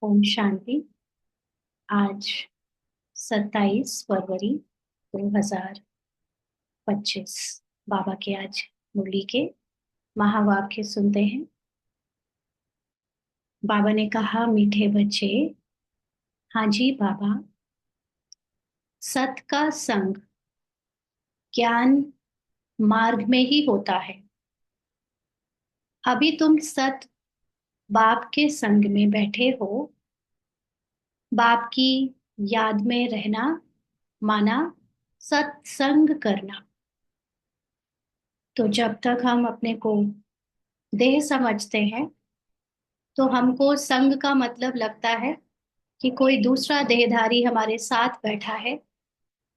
ओम शांति। आज 27 फरवरी 2025। बाबा के आज मुरली के महावाक्य सुनते हैं। बाबा ने कहा, मीठे बच्चे, हाँ जी बाबा, सत का संग ज्ञान मार्ग में ही होता है। अभी तुम सत बाप के संग में बैठे हो। बाप की याद में रहना माना सत्संग करना। तो जब तक हम अपने को देह समझते हैं तो हमको संग का मतलब लगता है कि कोई दूसरा देहधारी हमारे साथ बैठा है,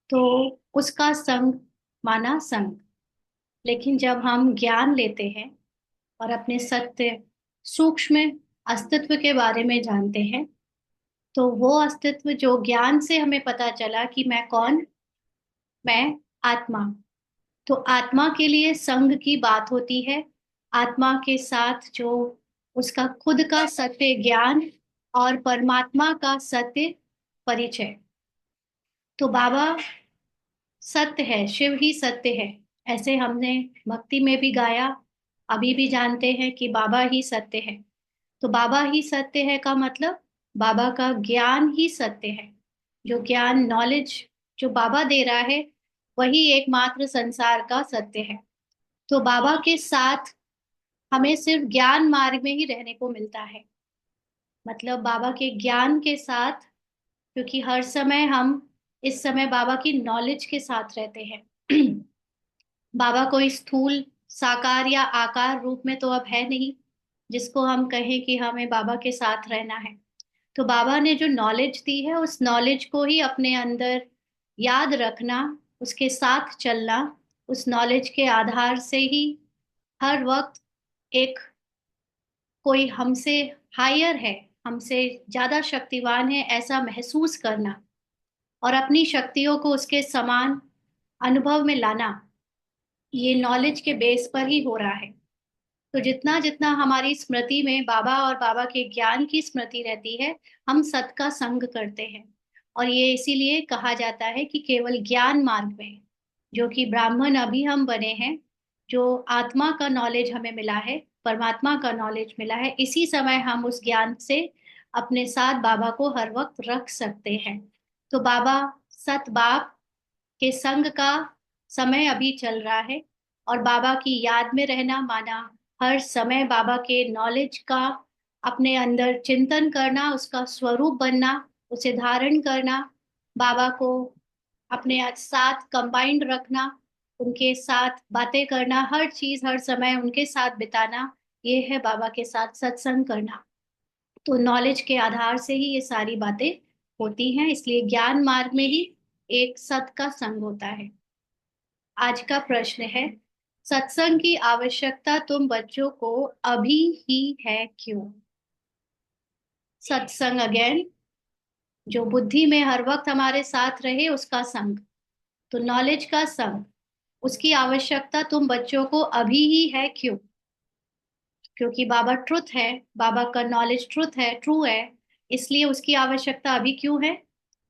तो उसका संग माना संग। लेकिन जब हम ज्ञान लेते हैं और अपने सत्य सूक्ष्म अस्तित्व के बारे में जानते हैं, तो वो अस्तित्व जो ज्ञान से हमें पता चला कि मैं कौन, मैं आत्मा। तो आत्मा के लिए संग की बात होती है। आत्मा के साथ जो उसका खुद का सत्य ज्ञान और परमात्मा का सत्य परिचय। तो बाबा सत्य है, शिव ही सत्य है, ऐसे हमने भक्ति में भी गाया। अभी भी जानते हैं कि बाबा ही सत्य है। तो बाबा ही सत्य है का मतलब बाबा का ज्ञान ही सत्य है। जो ज्ञान नॉलेज जो बाबा दे रहा है वही एकमात्र संसार का सत्य है। तो बाबा के साथ हमें सिर्फ ज्ञान मार्ग में ही रहने को मिलता है। मतलब बाबा के ज्ञान के साथ, क्योंकि हर समय हम इस समय बाबा की नॉलेज के साथ रहते हैं। बाबा कोई स्थूल साकार या आकार रूप में तो अब है नहीं जिसको हम कहें कि हमें बाबा के साथ रहना है। तो बाबा ने जो नॉलेज दी है उस नॉलेज को ही अपने अंदर याद रखना, उसके साथ चलना। उस नॉलेज के आधार से ही हर वक्त एक कोई हमसे हायर है, हमसे ज्यादा शक्तिवान है ऐसा महसूस करना और अपनी शक्तियों को उसके समान अनुभव में लाना, ये नॉलेज के बेस पर ही हो रहा है। तो जितना जितना हमारी स्मृति में बाबा और बाबा के ज्ञान की स्मृति रहती है, हम सत का संग करते हैं। और ये इसीलिए कहा जाता है कि केवल ज्ञान मार्ग में, जो कि ब्राह्मण अभी हम बने हैं, जो आत्मा का नॉलेज हमें मिला है, परमात्मा का नॉलेज मिला है, इसी समय हम उस ज्ञान से अपने साथ बाबा को हर वक्त रख सकते हैं। तो बाबा सत बाप के संग का समय अभी चल रहा है। और बाबा की याद में रहना माना हर समय बाबा के नॉलेज का अपने अंदर चिंतन करना, उसका स्वरूप बनना, उसे धारण करना, बाबा को अपने साथ कंबाइंड रखना, उनके साथ बातें करना, हर चीज हर समय उनके साथ बिताना, ये है बाबा के साथ सत्संग करना। तो नॉलेज के आधार से ही ये सारी बातें होती हैं, इसलिए ज्ञान मार्ग में ही एक सत का संग होता है। आज का प्रश्न है, सत्संग की आवश्यकता तुम बच्चों को अभी ही है क्यों? सत्संग अगेन, जो बुद्धि में हर वक्त हमारे साथ रहे उसका संग। तो नॉलेज का संग, उसकी आवश्यकता तुम बच्चों को अभी ही है क्यों? क्योंकि बाबा ट्रुथ है, बाबा का नॉलेज ट्रुथ है, ट्रू है, इसलिए उसकी आवश्यकता अभी क्यों है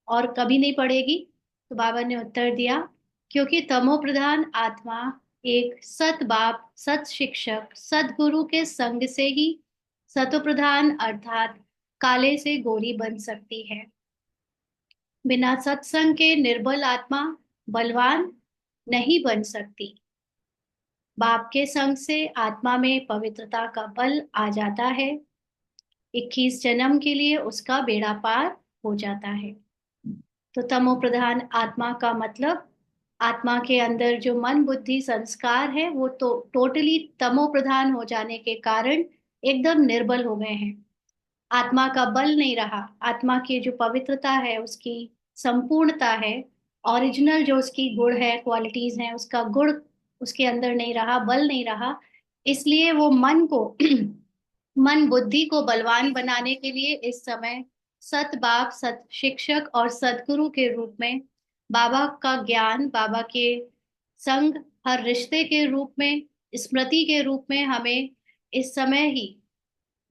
और कभी नहीं पड़ेगी। तो बाबा ने उत्तर दिया, क्योंकि तमो प्रधान आत्मा एक सत बाप, सत शिक्षक, सदगुरु के संग से ही सतो प्रधान अर्थात काले से गोरी बन सकती है। बिना सत्संग के निर्बल आत्मा बलवान नहीं बन सकती। बाप के संग से आत्मा में पवित्रता का बल आ जाता है। 21 जन्म के लिए उसका बेड़ा पार हो जाता है। तो तमो प्रधान आत्मा का मतलब आत्मा के अंदर जो मन बुद्धि संस्कार है वो तो टोटली तमो प्रधान हो जाने के कारण एकदम निर्बल हो गए हैं। आत्मा का बल नहीं रहा, आत्मा की जो पवित्रता है, उसकी संपूर्णता है, ओरिजिनल जो उसकी गुण है, क्वालिटीज हैं, उसका गुण उसके अंदर नहीं रहा, बल नहीं रहा। इसलिए वो मन को मन बुद्धि को बलवान बनाने के लिए इस समय सत बाप, सत शिक्षक और सदगुरु के रूप में बाबा का ज्ञान, बाबा के संग, हर रिश्ते के रूप में, स्मृति के रूप में हमें इस समय ही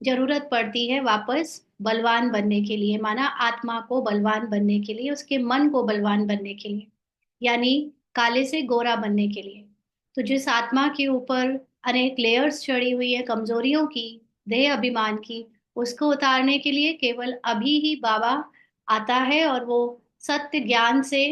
जरूरत पड़ती है वापस बलवान बनने के लिए, माना आत्मा को बलवान बनने के लिए, उसके मन को बलवान बनने के लिए, यानी काले से गोरा बनने के लिए। तो जिस आत्मा के ऊपर अनेक लेयर्स चढ़ी हुई है कमजोरियों की, देह अभिमान की, उसको उतारने के लिए केवल अभी ही बाबा आता है, और वो सत्य ज्ञान से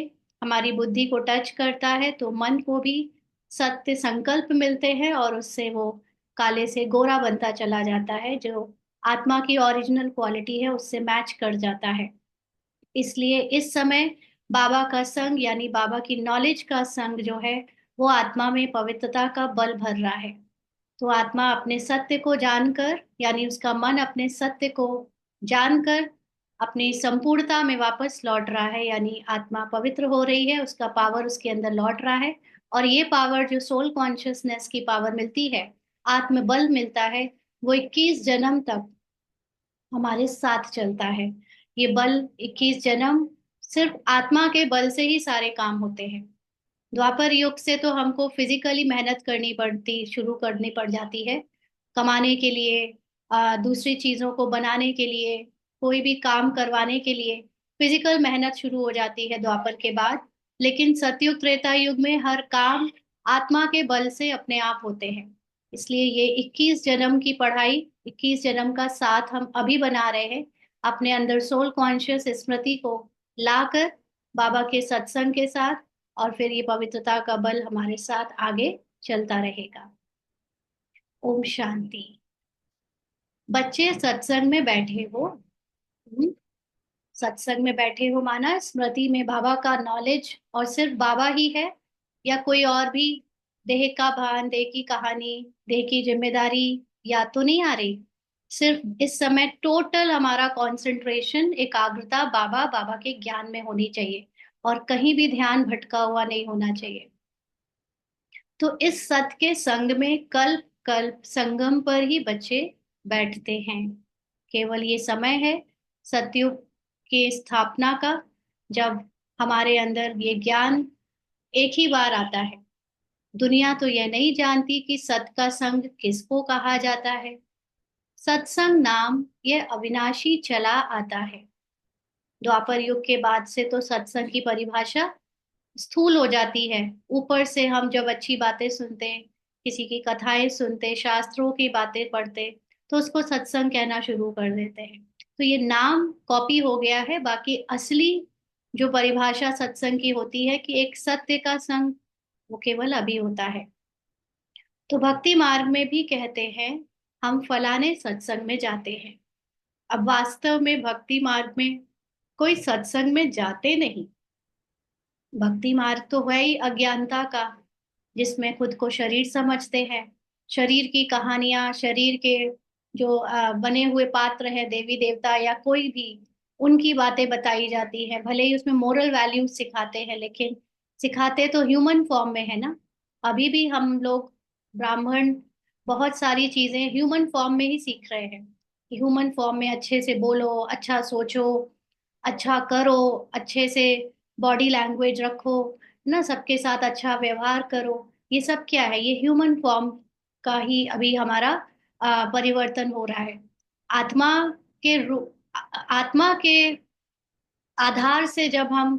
हमारी बुद्धि को टच करता है, तो मन को भी सत्य संकल्प मिलते हैं, और उससे वो काले से गोरा बनता चला जाता है, जो आत्मा की ओरिजिनल क्वालिटी है उससे मैच कर जाता है। इसलिए इस समय बाबा का संग, यानी बाबा की नॉलेज का संग जो है, वो आत्मा में पवित्रता का बल भर रहा है। तो आत्मा अपने सत्य को जानकर, यानी उसका मन अपने सत्य को जानकर अपनी संपूर्णता में वापस लौट रहा है, यानी आत्मा पवित्र हो रही है, उसका पावर उसके अंदर लौट रहा है। और ये पावर जो सोल कॉन्शियसनेस की पावर मिलती है, आत्म बल मिलता है, वो 21 जन्म तक हमारे साथ चलता है। ये बल 21 जन्म सिर्फ आत्मा के बल से ही सारे काम होते हैं। द्वापर युग से तो हमको फिजिकली मेहनत करनी पड़ती, शुरू करनी पड़ जाती है, कमाने के लिए, दूसरी चीजों को बनाने के लिए, कोई भी काम करवाने के लिए फिजिकल मेहनत शुरू हो जाती है द्वापर के बाद। लेकिन सतयुग त्रेता युग में हर काम आत्मा के बल से अपने आप होते हैं। इसलिए ये 21 जन्म की पढ़ाई, 21 जन्म का साथ हम अभी बना रहे हैं, अपने अंदर सोल कॉन्शियस स्मृति को लाकर बाबा के सत्संग के साथ, और फिर ये पवित्रता का बल हमारे साथ आगे चलता रहेगा। ओम शांति। बच्चे सत्संग में बैठे हो। सत्संग में बैठे हो माना स्मृति में बाबा का नॉलेज, और सिर्फ बाबा ही है, या कोई और भी देह का भान, देह की कहानी, देह की जिम्मेदारी या तो नहीं आ रही। सिर्फ इस समय टोटल हमारा कंसंट्रेशन, एकाग्रता बाबा बाबा के ज्ञान में होनी चाहिए, और कहीं भी ध्यान भटका हुआ नहीं होना चाहिए। तो इस सत के संग में कल्प कल्प संगम पर ही बच्चे बैठते हैं। केवल ये समय है सतयुग की स्थापना का, जब हमारे अंदर ये ज्ञान एक ही बार आता है। दुनिया तो यह नहीं जानती कि सत का संग किसको कहा जाता है। सत्संग नाम ये अविनाशी चला आता है। द्वापर युग के बाद से तो सत्संग की परिभाषा स्थूल हो जाती है। ऊपर से हम जब अच्छी बातें सुनते हैं, किसी की कथाएं सुनते, शास्त्रों की बातें पढ़ते, तो उसको सत्संग कहना शुरू कर देते हैं। तो ये नाम कॉपी हो गया है, बाकी असली जो परिभाषा सत्संग की होती है कि एक सत्य का संग, वो केवल अभी होता है। तो भक्ति मार्ग में भी कहते हैं हम फलाने सत्संग में जाते हैं। अब वास्तव में भक्ति मार्ग में कोई सत्संग में जाते नहीं। भक्ति मार्ग तो है ही अज्ञानता का, जिसमें खुद को शरीर समझते हैं। शरीर की कहानियां, शरीर के जो बने हुए पात्र है, देवी देवता या कोई भी, उनकी बातें बताई जाती है। भले ही उसमें मोरल वैल्यूज सिखाते हैं, लेकिन सिखाते तो ह्यूमन फॉर्म में है ना। अभी भी हम लोग ब्राह्मण बहुत सारी चीजें ह्यूमन फॉर्म में ही सीख रहे हैं। ह्यूमन फॉर्म में अच्छे से बोलो, अच्छा सोचो, अच्छा करो, अच्छे से बॉडी लैंग्वेज रखो ना, सबके साथ अच्छा व्यवहार करो। ये सब क्या है? ये ह्यूमन फॉर्म का ही अभी हमारा परिवर्तन हो रहा है। आत्मा के आत्मा के आधार से जब हम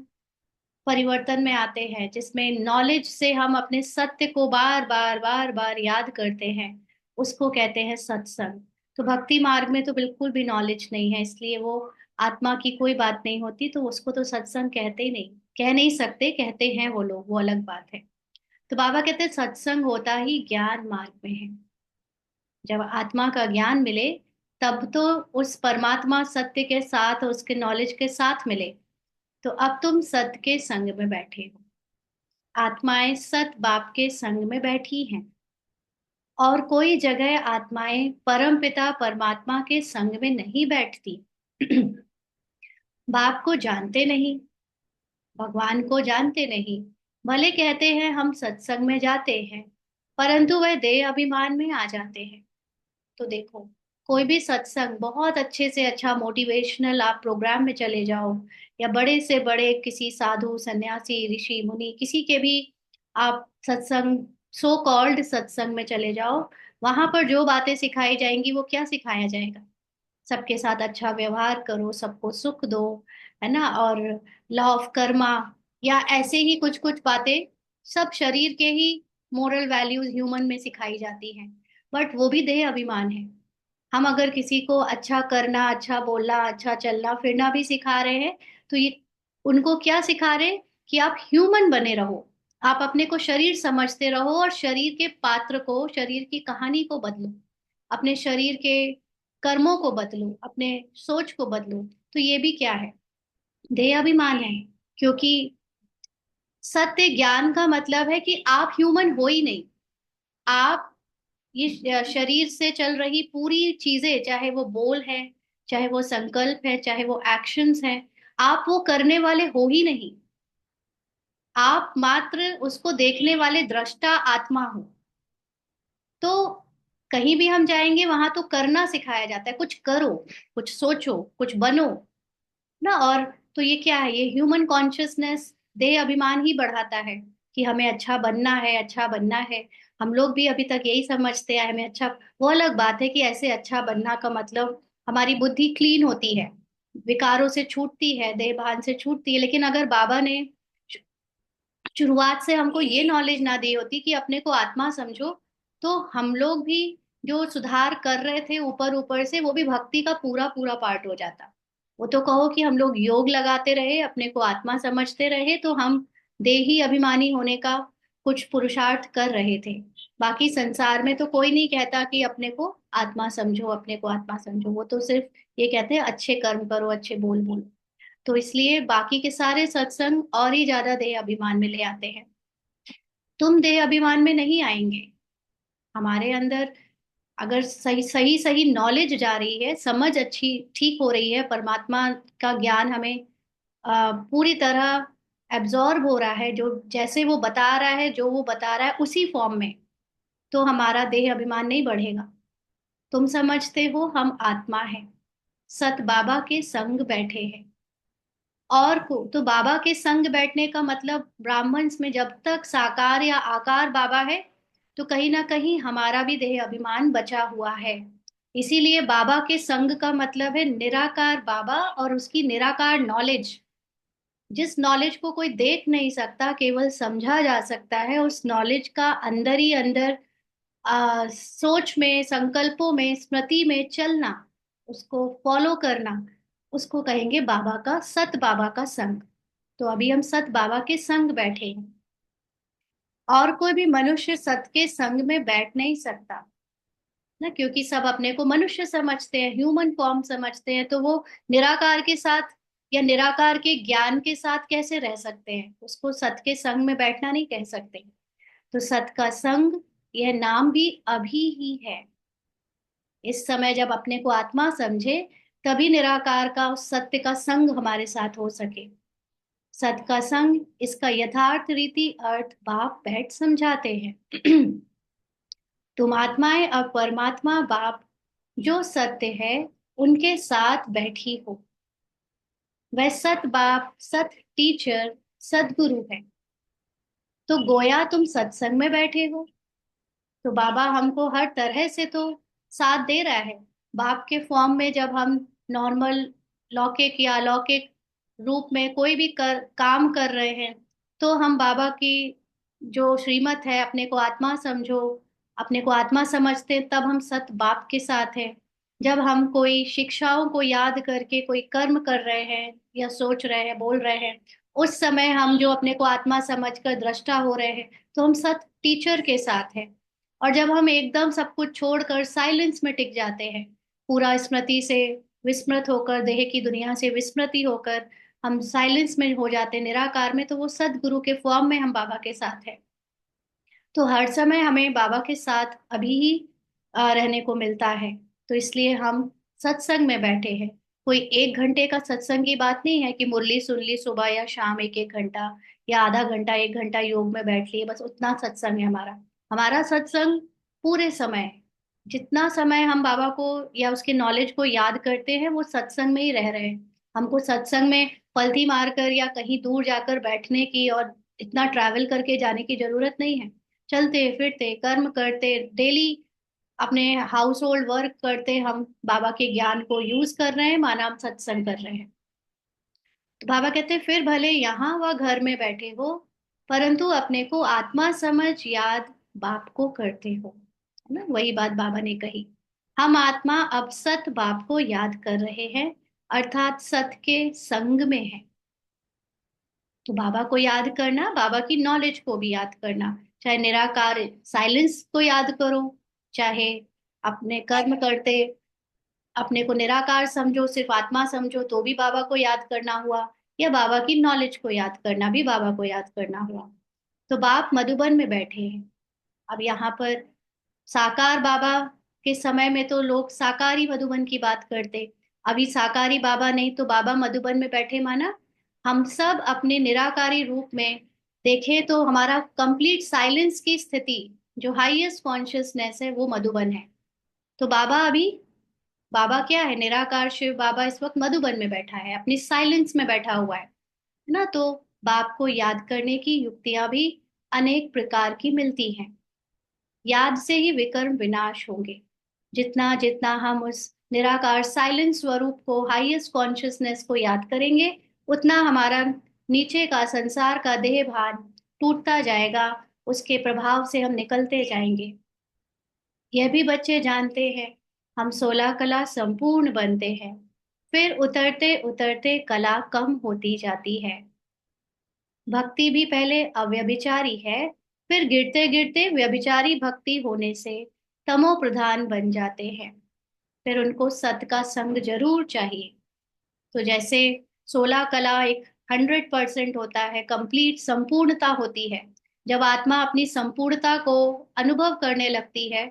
परिवर्तन में आते हैं, जिसमें नॉलेज से हम अपने सत्य को बार बार बार बार याद करते हैं, उसको कहते हैं सत्संग। तो भक्ति मार्ग में तो बिल्कुल भी नॉलेज नहीं है, इसलिए वो आत्मा की कोई बात नहीं होती, तो उसको तो सत्संग कहते ही नहीं, कह नहीं सकते। कहते हैं वो लोग, वो अलग बात है। तो बाबा कहते हैं सत्संग होता ही ज्ञान मार्ग में है। जब आत्मा का ज्ञान मिले, तब तो उस परमात्मा सत्य के साथ, उसके नॉलेज के साथ मिले। तो अब तुम सत्य के संग में बैठे हो। आत्माएं सत बाप के संग में बैठी हैं, और कोई जगह आत्माएं परम पिता परमात्मा के संग में नहीं बैठती। बाप को जानते नहीं, भगवान को जानते नहीं, भले कहते हैं हम सत्संग में जाते हैं, परंतु वह देह अभिमान में आ जाते हैं। तो देखो, कोई भी सत्संग, बहुत अच्छे से अच्छा मोटिवेशनल आप प्रोग्राम में चले जाओ, या बड़े से बड़े किसी साधु सन्यासी ऋषि मुनि किसी के भी आप सत्संग, सो कॉल्ड सत्संग में चले जाओ, वहां पर जो बातें सिखाई जाएंगी वो क्या सिखाया जाएगा? सबके साथ अच्छा व्यवहार करो, सबको सुख दो, है ना। और लॉ ऑफ कर्मा या ऐसे ही कुछ कुछ बातें, सब शरीर के ही मोरल वैल्यूज ह्यूमन में सिखाई जाती हैं। बट वो भी देह अभिमान है। हम अगर किसी को अच्छा करना, अच्छा बोलना, अच्छा चलना फिरना भी सिखा रहे हैं, तो ये उनको क्या सिखा रहे हैं कि आप ह्यूमन बने रहो, आप अपने को शरीर समझते रहो और शरीर के पात्र को, शरीर की कहानी को बदलो, अपने शरीर के कर्मों को बदलो, अपने सोच को बदलो। तो ये भी क्या है, देह अभिमान है। क्योंकि सत्य ज्ञान का मतलब है कि आप ह्यूमन हो ही नहीं। आप ये शरीर से चल रही पूरी चीजें, चाहे वो बोल है, चाहे वो संकल्प है, चाहे वो एक्शंस हैं, आप वो करने वाले हो ही नहीं। आप मात्र उसको देखने वाले दृष्टा आत्मा हो। तो कहीं भी हम जाएंगे वहां तो करना सिखाया जाता है, कुछ करो, कुछ सोचो, कुछ बनो ना। और तो ये क्या है, ये ह्यूमन कॉन्शियसनेस देह अभिमान ही बढ़ाता है कि हमें अच्छा बनना है, अच्छा बनना है। हम लोग भी अभी तक यही समझते हैं हमें अच्छा। वो अलग बात है कि ऐसे अच्छा बनना का मतलब हमारी बुद्धि क्लीन होती है, विकारों से छूटती है, देह भान से छूटती है। लेकिन अगर बाबा ने शुरुआत से हमको ये नॉलेज ना दी होती कि अपने को आत्मा समझो, तो हम लोग भी जो सुधार कर रहे थे ऊपर ऊपर से, वो भी भक्ति का पूरा पूरा पार्ट हो जाता। वो तो कहो कि हम लोग योग लगाते रहे, अपने को आत्मा समझते रहे, तो हम देही अभिमानी होने का कुछ पुरुषार्थ कर रहे थे। बाकी संसार में तो कोई नहीं कहता कि अपने को आत्मा समझो, अपने को आत्मा समझो। वो तो सिर्फ ये कहते हैं अच्छे कर्म करो, अच्छे बोल बोलो। तो इसलिए बाकी के सारे सत्संग और ही ज्यादा देह अभिमान में ले आते हैं। तुम देह अभिमान में नहीं आएंगे। हमारे अंदर अगर सही सही सही नॉलेज जा रही है, समझ अच्छी ठीक हो रही है, परमात्मा का ज्ञान हमें पूरी तरह एब्जॉर्ब हो रहा है, जो जैसे वो बता रहा है, जो वो बता रहा है उसी फॉर्म में, तो हमारा देह अभिमान नहीं बढ़ेगा। तुम समझते हो हम आत्मा है, सत बाबा के संग बैठे हैं। और को तो बाबा के संग बैठने का मतलब ब्राह्मण्स में जब तक साकार या आकार बाबा है, तो कहीं ना कहीं हमारा भी देह अभिमान बचा हुआ है। इसीलिए बाबा के संग का मतलब है निराकार बाबा और उसकी निराकार नॉलेज। जिस नॉलेज को कोई देख नहीं सकता, केवल समझा जा सकता है, उस नॉलेज का अंदर ही अंदर सोच में, संकल्पों में, स्मृति में चलना, उसको फॉलो करना, उसको कहेंगे बाबा का, सत बाबा का संग। तो अभी हम सत बाबा के संग बैठे हैं। और कोई भी मनुष्य सत के संग में बैठ नहीं सकता ना, क्योंकि सब अपने को मनुष्य समझते हैं, ह्यूमन फॉर्म समझते हैं। तो वो निराकार के साथ या निराकार के ज्ञान के साथ कैसे रह सकते हैं, उसको सत के संग में बैठना नहीं कह सकते। तो सत का संग, यह नाम भी अभी ही है। इस समय जब अपने को आत्मा समझे, तभी निराकार का उस सत्य का संग हमारे साथ हो सके। सत का संग, इसका यथार्थ रीति अर्थ बाप बैठ समझाते हैं। तुम आत्माएं अब परमात्मा बाप जो सत्य है उनके साथ बैठी हो। वह सत बाप, सत टीचर, सदगुरु है। तो गोया तुम सत्संग में बैठे हो। तो बाबा हमको हर तरह से तो साथ दे रहा है। बाप के फॉर्म में जब हम नॉर्मल लौकिक या अलौकिक रूप में कोई भी काम कर रहे हैं, तो हम बाबा की जो श्रीमत है, अपने को आत्मा समझो, अपने को आत्मा समझते हैं, तब हम सत बाप के साथ हैं। जब हम कोई शिक्षाओं को याद करके कोई कर्म कर रहे हैं या सोच रहे हैं, बोल रहे हैं, उस समय हम जो अपने को आत्मा समझकर दृष्टा हो रहे हैं, तो हम सत टीचर के साथ हैं। और जब हम एकदम सब कुछ छोड़कर साइलेंस में टिक जाते हैं, पूरा स्मृति से विस्मृत होकर, देह की दुनिया से विस्मृति होकर हम साइलेंस में हो जाते हैं, निराकार में, तो वो सदगुरु के फॉर्म में हम बाबा के साथ हैं। तो हर समय हमें बाबा के साथ अभी ही रहने को मिलता है। तो इसलिए हम सत्संग में बैठे हैं। कोई 1 घंटे का सत्संग की बात नहीं है कि मुरली सुन ली सुबह या शाम 1-1 घंटा, या आधा घंटा 1 घंटा योग में बैठ लिए, बस उतना सत्संग है हमारा। हमारा सत्संग पूरे समय है। जितना समय हम बाबा को या उसके नॉलेज को याद करते हैं, वो सत्संग में ही रह रहे हैं। हमको सत्संग में पलथी मारकर या कहीं दूर जाकर बैठने की और इतना ट्रैवल करके जाने की जरूरत नहीं है। चलते फिरते कर्म करते डेली अपने हाउस होल्ड वर्क करते हम बाबा के ज्ञान को यूज कर रहे हैं, माना हम सत्संग कर रहे हैं। तो बाबा कहते हैं फिर भले यहाँ व घर में बैठे हो, परंतु अपने को आत्मा समझ याद बाप को करते हो। है ना, वही बात बाबा ने कही। हम आत्मा अब सत बाप को याद कर रहे हैं, अर्थात सत के संग में है। तो बाबा को याद करना, बाबा की नॉलेज को भी याद करना, चाहे निराकार साइलेंस को याद करो, चाहे अपने कर्म करते अपने को निराकार समझो, सिर्फ आत्मा समझो, तो भी बाबा को याद करना हुआ, या बाबा की नॉलेज को याद करना भी बाबा को याद करना हुआ। तो बाप मधुबन में बैठे हैं। अब यहाँ पर साकार बाबा के समय में तो लोग साकारी मधुबन की बात करते, अभी साकारी बाबा नहीं तो बाबा मधुबन में बैठे, माना हम सब अपने निराकारी रूप में देखें तो हमारा कंप्लीट साइलेंस की स्थिति, जो हाईएस्ट कॉन्शियसनेस है, वो मधुबन है। तो बाबा अभी, बाबा क्या है, निराकार शिव बाबा इस वक्त मधुबन में बैठा है, अपनी साइलेंस में बैठा हुआ है ना। तो बाप को याद करने की युक्तियां भी अनेक प्रकार की मिलती हैं। याद से ही विकर्म विनाश होंगे। जितना जितना हम उस निराकार साइलेंस स्वरूप को, हाईएस्ट कॉन्शियसनेस को याद करेंगे, उतना हमारा नीचे का संसार का देह भान टूटता जाएगा, उसके प्रभाव से हम निकलते जाएंगे। यह भी बच्चे जानते हैं, हम 16 कला संपूर्ण बनते हैं, फिर उतरते उतरते कला कम होती जाती है। भक्ति भी पहले अव्यभिचारी है, फिर गिरते गिरते व्यभिचारी भक्ति होने से तमो प्रधान बन जाते हैं। फिर उनको सत का संग जरूर चाहिए। तो जैसे 16 कला एक 100% होता है, कंप्लीट संपूर्णता होती है। जब आत्मा अपनी संपूर्णता को अनुभव करने लगती है,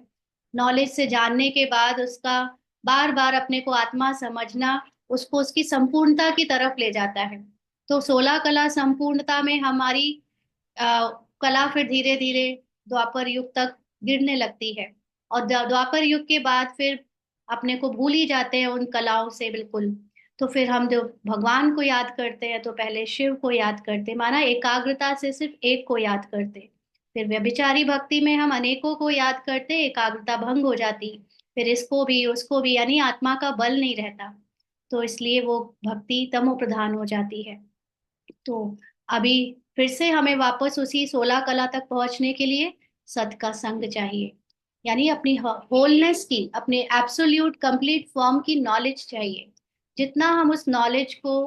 नॉलेज से जानने के बाद उसका बार बार अपने को आत्मा समझना उसको उसकी संपूर्णता की तरफ ले जाता है। तो 16 कला संपूर्णता में हमारी कला फिर धीरे धीरे द्वापर युग तक गिरने लगती है, और द्वापर युग के बाद फिर अपने को भूल ही जाते हैं उन कलाओं से बिल्कुल। तो फिर हम जो भगवान को याद करते हैं, तो पहले शिव को याद करते, माना एकाग्रता से सिर्फ एक को याद करते। फिर व्यभिचारी भक्ति में हम अनेकों को याद करते, एकाग्रता भंग हो जाती, फिर इसको भी उसको भी, यानी आत्मा का बल नहीं रहता, तो इसलिए वो भक्ति तमो प्रधान हो जाती है। तो अभी फिर से हमें वापस उसी 16 कला तक पहुंचने के लिए सत का संग चाहिए, यानी अपनी होलनेस की, अपने एब्सोल्यूट कंप्लीट फॉर्म की नॉलेज चाहिए। जितना हम उस नॉलेज को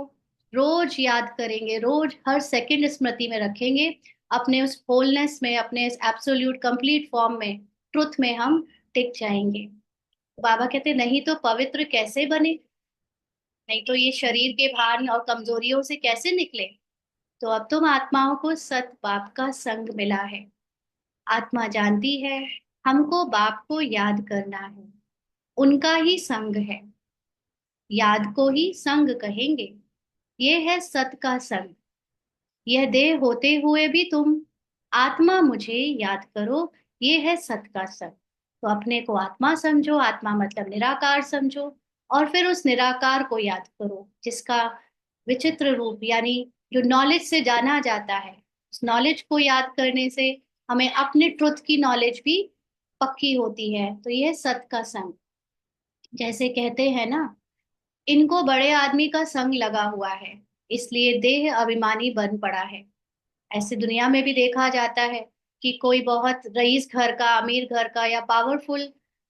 रोज याद करेंगे, रोज हर सेकंड स्मृति में रखेंगे, अपने उस होलनेस में, अपने इस एब्सोल्यूट कंप्लीट फॉर्म में, ट्रुथ में हम टिक जाएंगे। बाबा कहते नहीं तो पवित्र कैसे बने, नहीं तो ये शरीर के भार और कमजोरियों से कैसे निकले। तो अब तुम आत्माओं को सत बाप का संग मिला है। आत्मा जानती है हमको बाप को याद करना है, उनका ही संग है, याद को ही संग कहेंगे। ये है सत का संग। यह देह होते हुए भी तुम आत्मा मुझे याद करो, ये है सत का संग। तो अपने को आत्मा समझो, आत्मा मतलब निराकार समझो, और फिर उस निराकार को याद करो जिसका विचित्र रूप, यानी जो नॉलेज से जाना जाता है, उस नॉलेज को याद करने से हमें अपने ट्रुथ की नॉलेज भी पक्की होती है। तो ये सत का संग। जैसे कहते हैं ना, इनको बड़े आदमी का संग लगा हुआ है, इसलिए देह अभिमानी बन पड़ा है। ऐसे दुनिया में भी देखा जाता है कि कोई बहुत रईस घर का, अमीर घर का या पावरफुल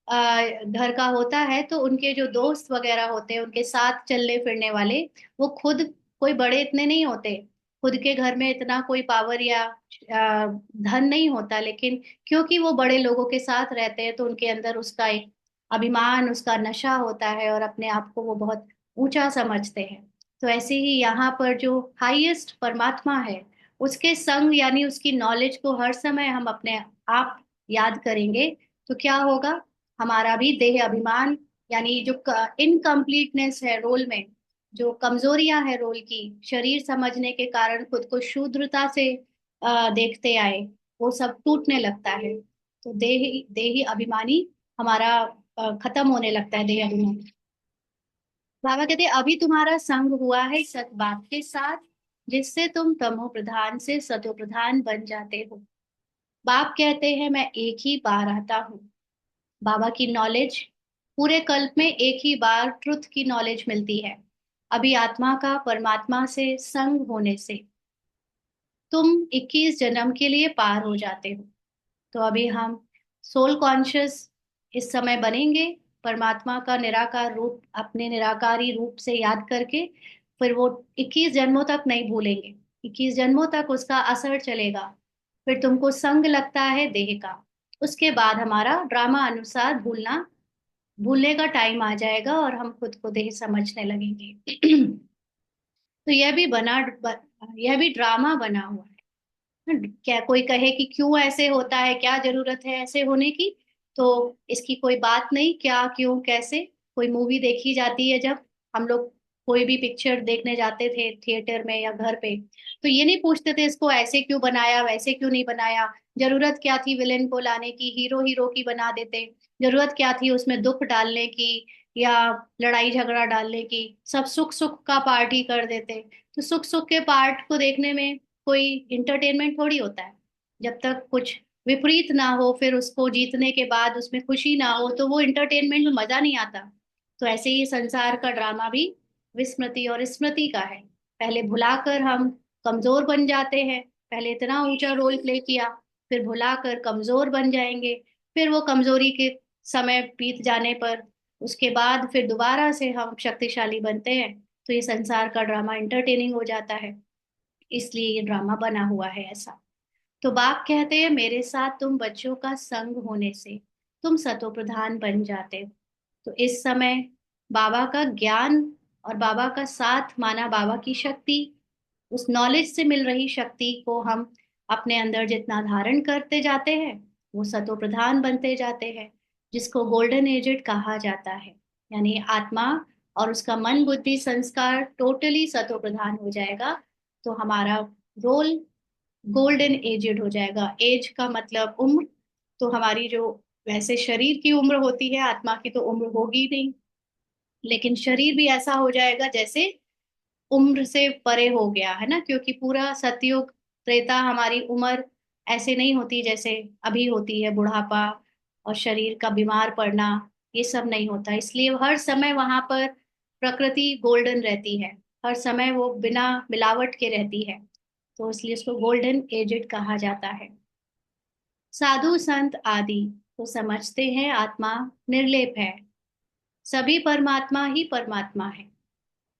घर का होता है, तो उनके जो दोस्त वगैरह होते हैं, उनके साथ चलने फिरने वाले, वो खुद कोई बड़े इतने नहीं होते, खुद के घर में इतना कोई पावर या धन नहीं होता, लेकिन क्योंकि वो बड़े लोगों के साथ रहते हैं, तो उनके अंदर उसका एक अभिमान, उसका नशा होता है, और अपने आप को वो बहुत ऊंचा समझते हैं। तो ऐसे ही यहाँ पर जो हाईएस्ट परमात्मा है, उसके संग यानी उसकी नॉलेज को हर समय हम अपने आप याद करेंगे, तो क्या होगा, हमारा भी देह अभिमान, यानी जो इनकम्प्लीटनेस है रोल में, जो कमजोरियां है रोल की, शरीर समझने के कारण खुद को शूद्रता से देखते आए, वो सब टूटने लगता है। तो देही अभिमानी हमारा खत्म होने लगता है, देह अभिमानी। बाबा कहते अभी तुम्हारा संग हुआ है सत बाप के साथ, जिससे तुम तमो प्रधान से सतो प्रधान बन जाते हो। बाप कहते हैं मैं एक ही बार आता हूँ, बाबा की नॉलेज, पूरे कल्प में एक ही बार ट्रुथ की नॉलेज मिलती है। अभी आत्मा का परमात्मा से संग होने से तुम 21 जन्म के लिए पार हो जाते हो। तो अभी हम सोल कॉन्शियस इस समय बनेंगे, परमात्मा का निराकार रूप अपने निराकारी रूप से याद करके, फिर वो 21 जन्मों तक नहीं भूलेंगे। 21 जन्मों तक उसका असर चलेगा। फिर तुमको संग लगता है देह का। उसके बाद हमारा ड्रामा अनुसार भूलने का टाइम आ जाएगा और हम खुद को देह समझने लगेंगे। तो यह भी ड्रामा बना हुआ है। क्या कोई कहे कि क्यों ऐसे होता है, क्या जरूरत है ऐसे होने की? तो इसकी कोई बात नहीं, क्या क्यों कैसे। कोई मूवी देखी जाती है, जब हम लोग कोई भी पिक्चर देखने जाते थे थिएटर में या घर पे, तो ये नहीं पूछते थे इसको ऐसे क्यों बनाया वैसे क्यों नहीं बनाया। जरूरत क्या थी विलेन को लाने की, हीरो हीरो की बना देते। जरूरत क्या थी उसमें दुख डालने की या लड़ाई झगड़ा डालने की। सब सुख सुख का पार्ट ही कर देते। तो सुख सुख के पार्ट को देखने में कोई इंटरटेनमेंट थोड़ी होता है। जब तक कुछ विपरीत ना हो, फिर उसको जीतने के बाद उसमें खुशी ना हो, तो वो इंटरटेनमेंट में मजा नहीं आता। तो ऐसे ही संसार का ड्रामा भी विस्मृति और स्मृति का है। पहले भुलाकर हम कमजोर बन जाते हैं। पहले इतना ऊंचा रोल प्ले किया, फिर भुलाकर कमजोर बन जाएंगे। फिर वो कमजोरी के समय बीत जाने पर उसके बाद फिर दोबारा से हम शक्तिशाली बनते हैं। तो ये संसार का ड्रामा इंटरटेनिंग हो जाता है, इसलिए ये ड्रामा बना हुआ है ऐसा। तो बाप कहते हैं मेरे साथ तुम बच्चों का संग होने से तुम सतो प्रधान बन जाते हो। तो इस समय बाबा का ज्ञान और बाबा का साथ माना, बाबा की शक्ति, उस नॉलेज से मिल रही शक्ति को हम अपने अंदर जितना धारण करते जाते हैं, वो सतो प्रधान बनते जाते हैं, जिसको गोल्डन एजेड कहा जाता है। यानी आत्मा और उसका मन बुद्धि संस्कार टोटली सतो प्रधान हो जाएगा। तो हमारा रोल गोल्डन एजेड हो जाएगा। एज का मतलब उम्र। तो हमारी जो वैसे शरीर की उम्र होती है, आत्मा की तो उम्र होगी नहीं, लेकिन शरीर भी ऐसा हो जाएगा जैसे उम्र से परे हो गया है ना, क्योंकि पूरा सतयुग त्रेता हमारी उम्र ऐसे नहीं होती जैसे अभी होती है, बुढ़ापा और शरीर का बीमार पड़ना, ये सब नहीं होता। इसलिए हर समय वहां पर प्रकृति गोल्डन रहती है। हर समय वो बिना मिलावट के रहती है। तो इसलिए उसको गोल्डन एजेड कहा जाता है। साधु संत आदि तो समझते हैं आत्मा निर्लेप है, सभी परमात्मा ही परमात्मा है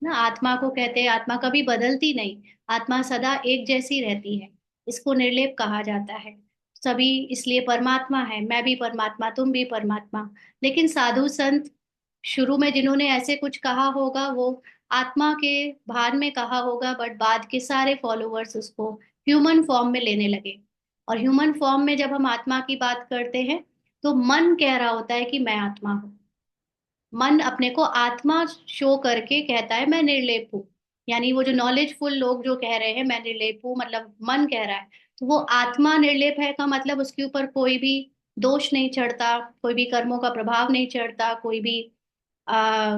ना। आत्मा को कहते हैं आत्मा कभी बदलती नहीं, आत्मा सदा एक जैसी रहती है। इसको निर्लेप कहा जाता है। सभी इसलिए परमात्मा है, मैं भी परमात्मा तुम भी परमात्मा। लेकिन साधु संत शुरू में जिन्होंने ऐसे कुछ कहा होगा, वो आत्मा के भान में कहा होगा, बट बाद के सारे फॉलोअर्स उसको ह्यूमन फॉर्म में लेने लगे। और ह्यूमन फॉर्म में जब हम आत्मा की बात करते हैं, तो मन कह रहा होता है कि मैं आत्मा हूँ। मन अपने को आत्मा शो करके कहता है मैं निर्लेप हूँ। यानी वो जो नॉलेजफुल लोग जो कह रहे हैं मैं निर्लेप हूँ, मतलब मन कह रहा है। तो वो आत्मा निर्लेप है का मतलब उसके ऊपर कोई भी दोष नहीं चढ़ता, कोई भी कर्मों का प्रभाव नहीं चढ़ता, कोई भी आ,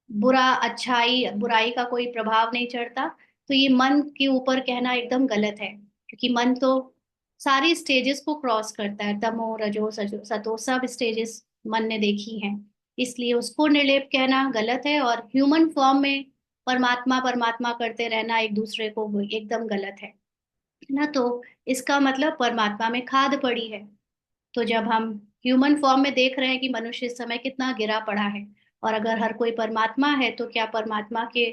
बुरा अच्छाई बुराई का कोई प्रभाव नहीं चढ़ता। तो ये मन के ऊपर कहना एकदम गलत है, क्योंकि मन तो सारी स्टेजेस को क्रॉस करता है। तमो रजो सजो सतो सब स्टेजेस मन ने देखी हैं। इसलिए उसको निर्लेप कहना गलत है, और ह्यूमन फॉर्म में परमात्मा परमात्मा करते रहना एक दूसरे को वो एकदम गलत है ना। तो इसका मतलब परमात्मा में खाद पड़ी है। तो जब हम ह्यूमन फॉर्म में देख रहे हैं कि मनुष्य इस समय कितना गिरा पड़ा है, और अगर हर कोई परमात्मा है, तो क्या परमात्मा के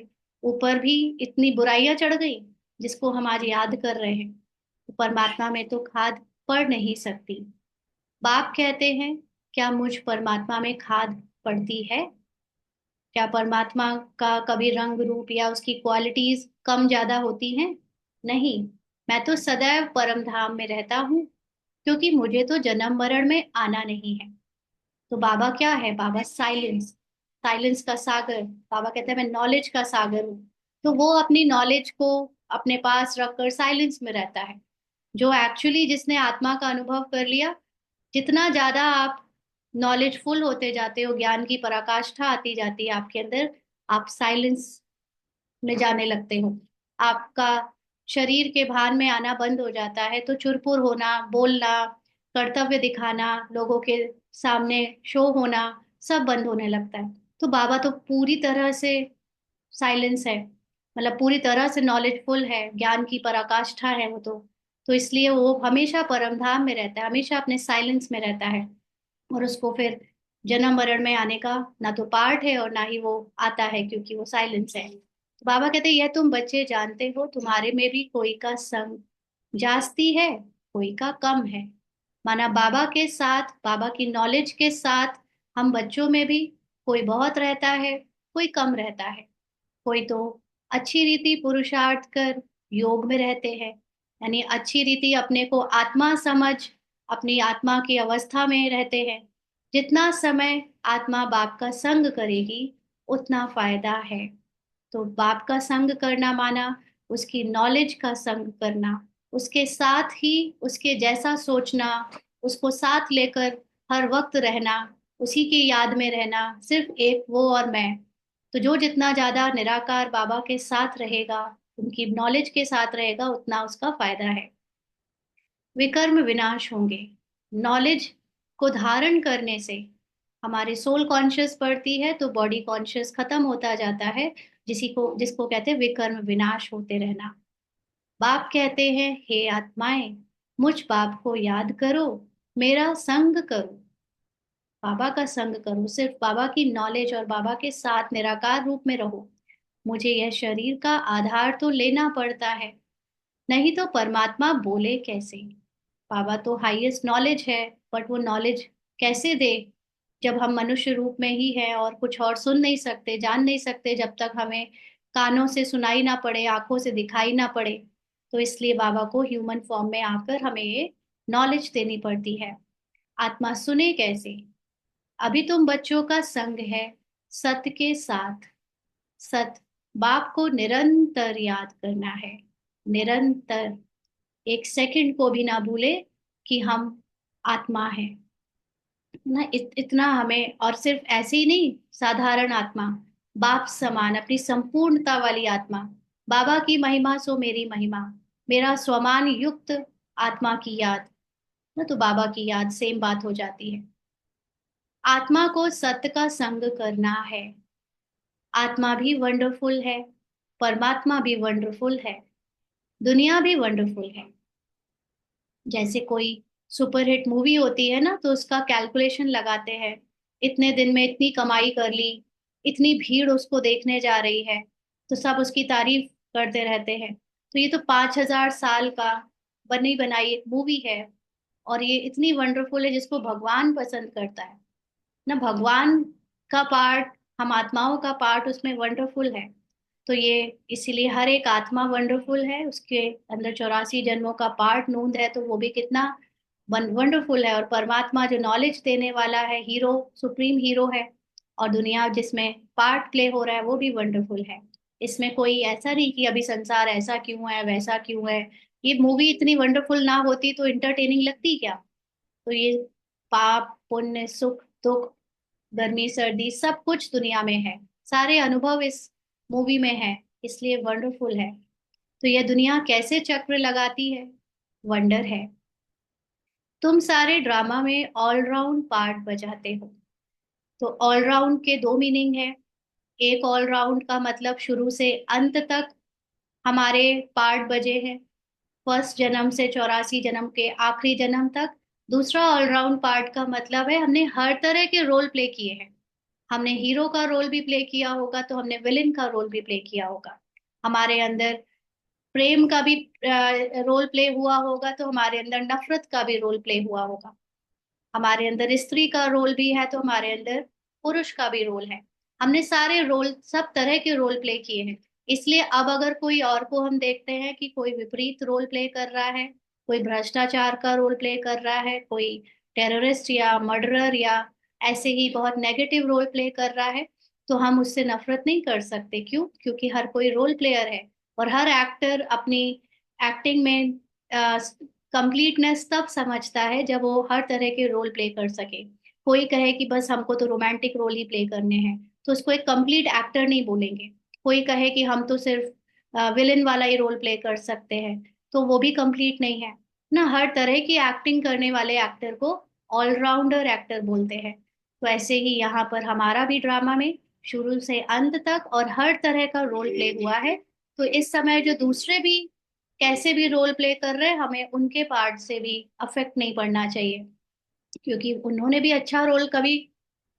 ऊपर भी इतनी बुराइयां चढ़ गई जिसको हम आज याद कर रहे हैं? तो परमात्मा में तो खाद पड़ नहीं सकती। बाप कहते हैं क्या मुझ परमात्मा में खाद पड़ती है? क्या परमात्मा का कभी रंग रूप या उसकी क्वालिटीज कम ज्यादा होती हैं? नहीं। मैं तो सदैव परम धाम में रहता हूँ, क्योंकि मुझे तो जन्म मरण में आना नहीं है। तो बाबा क्या है? बाबा साइलेंस, साइलेंस का सागर। बाबा कहते हैं मैं नॉलेज का सागर हूँ। तो वो अपनी नॉलेज को अपने पास रखकर साइलेंस में रहता है। जो एक्चुअली जिसने आत्मा का अनुभव कर लिया, जितना ज्यादा आप नॉलेजफुल होते जाते हो, ज्ञान की पराकाष्ठा आती जाती है आपके अंदर, आप साइलेंस में जाने लगते हो। आपका शरीर के भान में आना बंद हो जाता है, तो चुरपुर होना, बोलना, कर्तव्य दिखाना, लोगों के सामने शो होना, सब बंद होने लगता है। तो बाबा तो पूरी तरह से साइलेंस है, मतलब पूरी तरह से नॉलेजफुल है, ज्ञान की पराकाष्ठा है वो तो इसलिए वो हमेशा परम धाम में रहता है, हमेशा अपने साइलेंस में रहता है। और उसको फिर जन्म मरण में आने का ना तो पार्ट है और ना ही वो आता है, क्योंकि वो साइलेंस है। तो बाबा कहते हैं, यह तुम बच्चे जानते हो, तुम्हारे में भी कोई का संग जास्ती है, कोई का कम है। माना बाबा के साथ, बाबा की नॉलेज के साथ हम बच्चों में भी कोई बहुत रहता है, कोई कम रहता है। कोई तो अच्छी रीति पुरुषार्थ कर योग में रहते हैं, यानी अच्छी रीति अपने को आत्मा समझ अपनी आत्मा की अवस्था में रहते हैं। जितना समय आत्मा बाप का संग करेगी उतना फायदा है। तो बाप का संग करना माना उसकी नॉलेज का संग करना, उसके साथ ही उसके जैसा सोचना, उसको साथ लेकर हर वक्त रहना, उसी की याद में रहना, सिर्फ एक वो और मैं। तो जो जितना ज्यादा निराकार बाबा के साथ रहेगा, उनकी नॉलेज के साथ रहेगा, उतना उसका फायदा है। विकर्म विनाश होंगे। नॉलेज को धारण करने से हमारे सोल कॉन्शियस बढ़ती है, तो बॉडी कॉन्शियस खत्म होता जाता है, जिसको कहते हैं विकर्म विनाश होते रहना। बाप कहते हैं, हे आत्माएं, मुझ बाप को याद करो, मेरा संग करो। बाबा का संग करो, सिर्फ बाबा की नॉलेज और बाबा के साथ निराकार रूप में रहो। मुझे यह शरीर का आधार तो लेना पड़ता है, नहीं तो परमात्मा बोले कैसे। बाबा तो हाईएस्ट नॉलेज है, बट वो नॉलेज कैसे दे जब हम मनुष्य रूप में ही है और कुछ और सुन नहीं सकते, जान नहीं सकते, जब तक हमें कानों से सुनाई ना पड़े, आंखों से दिखाई ना पड़े। तो इसलिए बाबा को ह्यूमन फॉर्म में आकर हमें ये नॉलेज देनी पड़ती है। आत्मा सुने कैसे। अभी तुम बच्चों का संग है सत्य के साथ। सत बाप को निरंतर याद करना है, निरंतर, एक सेकंड को भी ना भूले कि हम आत्मा है ना। इतना हमें, और सिर्फ ऐसे ही नहीं, साधारण आत्मा, बाप समान अपनी संपूर्णता वाली आत्मा। बाबा की महिमा सो मेरी महिमा, मेरा स्वमान युक्त आत्मा की याद ना, तो बाबा की याद सेम बात हो जाती है। आत्मा को सत्य का संग करना है। आत्मा भी वंडरफुल है, परमात्मा भी वंडरफुल है, दुनिया भी वंडरफुल है। जैसे कोई सुपरहिट मूवी होती है ना, तो उसका कैलकुलेशन लगाते हैं, इतने दिन में इतनी कमाई कर ली, इतनी भीड़ उसको देखने जा रही है, तो सब उसकी तारीफ करते रहते हैं। तो ये तो 5,000 साल का बनी बनाई एक मूवी है, और ये इतनी वंडरफुल है, जिसको भगवान पसंद करता है ना। भगवान का पार्ट, हम आत्माओं का पार्ट उसमें वंडरफुल है। तो ये इसीलिए हर एक आत्मा वंडरफुल है, उसके अंदर 84 जन्मों का पार्ट नूंद है, तो वो भी कितना वंडरफुल है। और परमात्मा जो नॉलेज देने वाला है, हीरो, सुप्रीम हीरो है, और दुनिया जिसमें पार्ट प्ले हो रहा है वो भी वंडरफुल है। इसमें कोई ऐसा नहीं कि अभी संसार ऐसा क्यों है, वैसा क्यों है। ये मूवी इतनी वंडरफुल ना होती तो इंटरटेनिंग लगती क्या। तो ये पाप पुण्य सुख दुख, गर्मी सर्दी, सब कुछ दुनिया में है, सारे अनुभव इस मूवी में है, इसलिए वंडरफुल है। तो यह दुनिया कैसे चक्र लगाती है, वंडर है। तुम सारे ड्रामा में ऑलराउंड पार्ट बजाते हो। तो ऑलराउंड के दो मीनिंग है। एक ऑलराउंड का मतलब शुरू से अंत तक हमारे पार्ट बजे हैं, फर्स्ट जन्म से 84 जन्म के आखिरी जन्म तक। दूसरा ऑलराउंड पार्ट का मतलब है हमने हर तरह के रोल प्ले किए हैं। हमने हीरो का रोल भी प्ले किया होगा, तो हमने विलेन का रोल भी प्ले किया होगा। हमारे अंदर प्रेम का भी रोल प्ले हुआ होगा, तो हमारे अंदर नफरत का भी रोल प्ले हुआ होगा। हमारे अंदर स्त्री का रोल भी है, तो हमारे अंदर पुरुष का भी रोल है। हमने सारे रोल, सब तरह के रोल प्ले किए हैं। इसलिए अब अगर कोई और को हम देखते हैं कि कोई विपरीत रोल प्ले कर रहा है, कोई भ्रष्टाचार का रोल प्ले कर रहा है, कोई टेररिस्ट या मर्डरर या ऐसे ही बहुत नेगेटिव रोल प्ले कर रहा है, तो हम उससे नफरत नहीं कर सकते। क्यों? क्योंकि हर कोई रोल प्लेयर है, और हर एक्टर अपनी एक्टिंग में कंप्लीटनेस तब समझता है जब वो हर तरह के रोल प्ले कर सके। कोई कहे कि बस हमको तो रोमांटिक रोल ही प्ले करने हैं, तो उसको एक कंप्लीट एक्टर नहीं बोलेंगे। कोई कहे कि हम तो सिर्फ विलेन वाला ही रोल प्ले कर सकते हैं, तो वो भी कंप्लीट नहीं है। ना हर तरह की एक्टिंग करने वाले एक्टर को ऑलराउंडर एक्टर बोलते हैं। तो ऐसे ही यहाँ पर हमारा भी ड्रामा में शुरू से अंत तक और हर तरह का रोल प्ले हुआ है। तो इस समय जो दूसरे भी कैसे भी रोल प्ले कर रहे हैं, हमें उनके पार्ट से भी अफेक्ट नहीं पड़ना चाहिए, क्योंकि उन्होंने भी अच्छा रोल कभी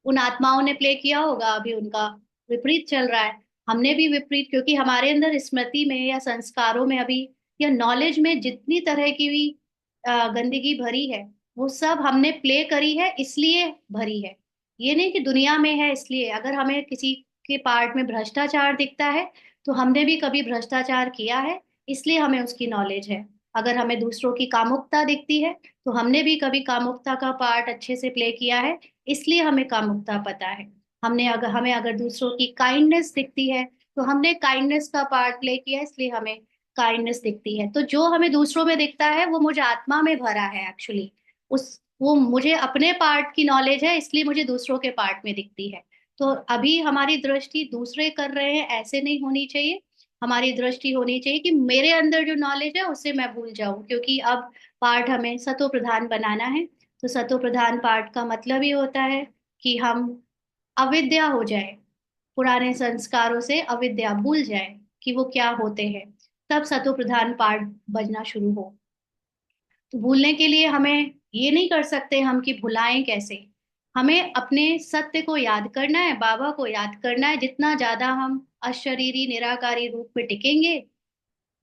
उन आत्माओं ने प्ले किया होगा, अभी उनका विपरीत चल रहा है। हमने भी विपरीत, क्योंकि हमारे अंदर स्मृति में या संस्कारों में अभी या नॉलेज में जितनी तरह की भी गंदगी भरी है, वो सब हमने प्ले करी है, इसलिए भरी है। ये नहीं कि दुनिया में है इसलिए। अगर हमें किसी के पार्ट में भ्रष्टाचार दिखता है, तो हमने भी कभी भ्रष्टाचार किया है, इसलिए हमें उसकी नॉलेज है। अगर हमें दूसरों की कामुकता दिखती है, तो हमने भी कभी कामुकता का पार्ट अच्छे से प्ले किया है, इसलिए हमें कामुकता पता है। हमें अगर दूसरों की काइंडनेस दिखती है, तो हमने काइंडनेस का पार्ट प्ले किया है, इसलिए हमें काइंडनेस दिखती है। तो जो हमें दूसरों में दिखता है, वो मुझे आत्मा में भरा है एक्चुअली। उस वो मुझे अपने पार्ट की नॉलेज है, इसलिए मुझे दूसरों के पार्ट में दिखती है। तो अभी हमारी दृष्टि दूसरे कर रहे हैं ऐसे नहीं होनी चाहिए। हमारी दृष्टि होनी चाहिए कि मेरे अंदर जो नॉलेज है उसे मैं भूल जाऊं, क्योंकि अब पाठ हमें सतो प्रधान बनाना है। तो सतो प्रधान पाठ का मतलब ये होता है कि हम अविद्या हो जाए, पुराने संस्कारों से अविद्या भूल जाए कि वो क्या होते हैं, तब सतो प्रधान पाठ बजना शुरू हो। तो भूलने के लिए हमें ये नहीं कर सकते हम कि भुलाएं कैसे। हमें अपने सत्य को याद करना है, बाबा को याद करना है। जितना ज्यादा हम अशरीरी निराकारी रूप में टिकेंगे,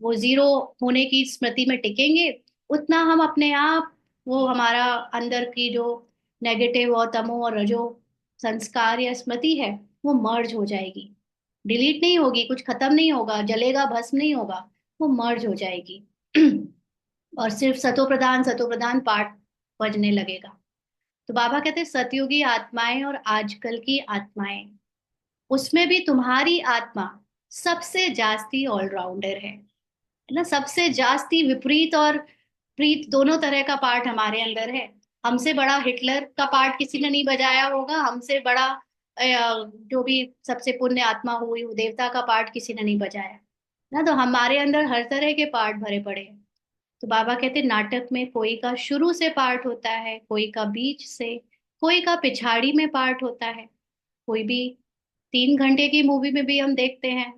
वो जीरो होने की स्मृति में टिकेंगे, उतना हम अपने आप, वो हमारा अंदर की जो नेगेटिव और तमो और रजो संस्कार या स्मृति है, वो मर्ज हो जाएगी। डिलीट नहीं होगी, कुछ खत्म नहीं होगा, जलेगा भस्म नहीं होगा, वो मर्ज हो जाएगी। और सिर्फ सतो प्रधान पाठ बजने लगेगा। तो बाबा कहते हैं सतयुगी आत्माएं और आजकल की आत्माएं, उसमें भी तुम्हारी आत्मा सबसे जास्ती ऑलराउंडर है ना। सबसे जास्ती विपरीत और प्रीत दोनों तरह का पार्ट हमारे अंदर है। हमसे बड़ा हिटलर का पार्ट किसी ने नहीं बजाया होगा, हमसे बड़ा जो भी सबसे पुण्य आत्मा हुई वो देवता का पार्ट किसी ने नहीं बजाया ना। तो हमारे अंदर हर तरह के पार्ट भरे पड़े हैं। तो बाबा कहते नाटक में कोई का शुरू से पार्ट होता है, कोई का बीच से, कोई का पिछाड़ी में पार्ट होता है। कोई भी 3 घंटे की मूवी में भी हम देखते हैं,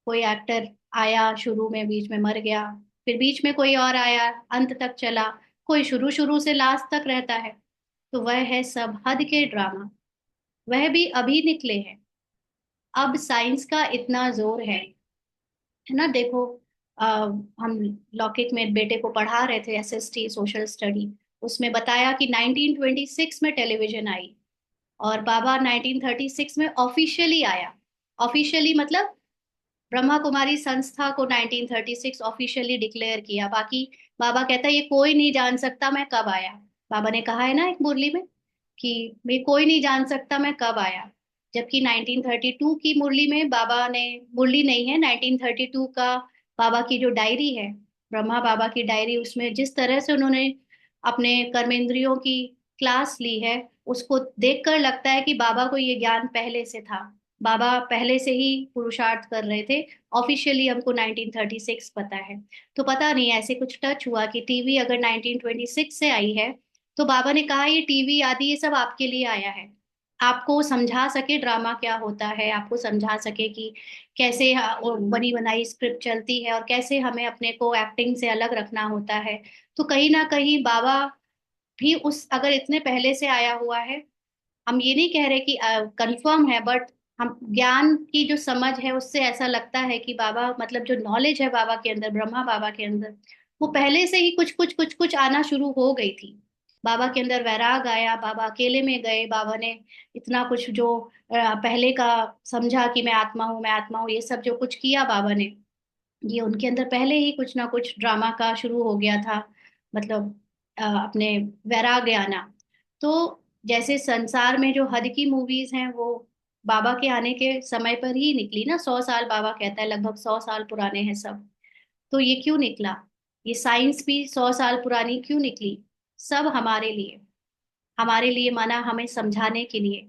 कोई एक्टर आया शुरू में, बीच में मर गया, फिर बीच में कोई और आया, अंत तक चला, कोई शुरू शुरू से लास्ट तक रहता है। तो वह है सब हद के ड्रामा, वह भी अभी निकले हैं। अब साइंस का इतना जोर है ना। देखो, हम लौकिक में बेटे को पढ़ा रहे थे, एसएसटी सोशल स्टडी, उसमें बताया कि 1926 में टेलीविजन आई, और बाबा 1936 में ऑफिशियली आया। ऑफिशियली मतलब ब्रह्मा कुमारी संस्था को 1936 ऑफिशियली डिक्लेयर किया। बाकी बाबा कहता है ये कोई नहीं जान सकता मैं कब आया। बाबा ने कहा है ना एक मुरली में कि मैं कोई नहीं जान सकता मैं कब आया। जबकि 1932 की मुरली में बाबा ने, मुरली नहीं है, 1932 का बाबा की जो डायरी है, ब्रह्मा बाबा की डायरी, उसमें जिस तरह से उन्होंने अपने कर्मेंद्रियों की क्लास ली है, उसको देखकर लगता है कि बाबा को ये ज्ञान पहले से था। बाबा पहले से ही पुरुषार्थ कर रहे थे। ऑफिशियली हमको 1936 पता है। तो पता नहीं ऐसे कुछ टच हुआ कि टीवी अगर 1926 से आई है, तो बाबा ने कहा ये टीवी आदि ये सब आपके लिए आया है, आपको समझा सके ड्रामा क्या होता है, आपको समझा सके कि कैसे वो बनी बनाई स्क्रिप्ट चलती है और कैसे हमें अपने को एक्टिंग से अलग रखना होता है। तो कहीं ना कहीं बाबा भी उस, अगर इतने पहले से आया हुआ है, हम ये नहीं कह रहे कि कंफर्म है, बट हम ज्ञान की जो समझ है उससे ऐसा लगता है कि बाबा, मतलब जो नॉलेज है बाबा के अंदर, ब्रह्मा बाबा के अंदर, वो पहले से ही कुछ कुछ कुछ कुछ आना शुरू हो गई थी। बाबा के अंदर वैराग आया, बाबा अकेले में गए, बाबा ने इतना कुछ जो पहले का समझा कि मैं आत्मा हूँ, ये सब जो कुछ किया बाबा ने, ये उनके अंदर पहले ही कुछ ना कुछ ड्रामा का शुरू हो गया था। मतलब अपने वैराग्य आना। तो जैसे संसार में जो हद की मूवीज हैं, वो बाबा के आने के समय पर ही निकली ना। 100 साल, बाबा कहता है लगभग 100 साल पुराने हैं सब। तो ये क्यों निकला, ये साइंस भी 100 साल पुरानी क्यों निकली? सब हमारे लिए, हमारे लिए माना हमें समझाने के लिए।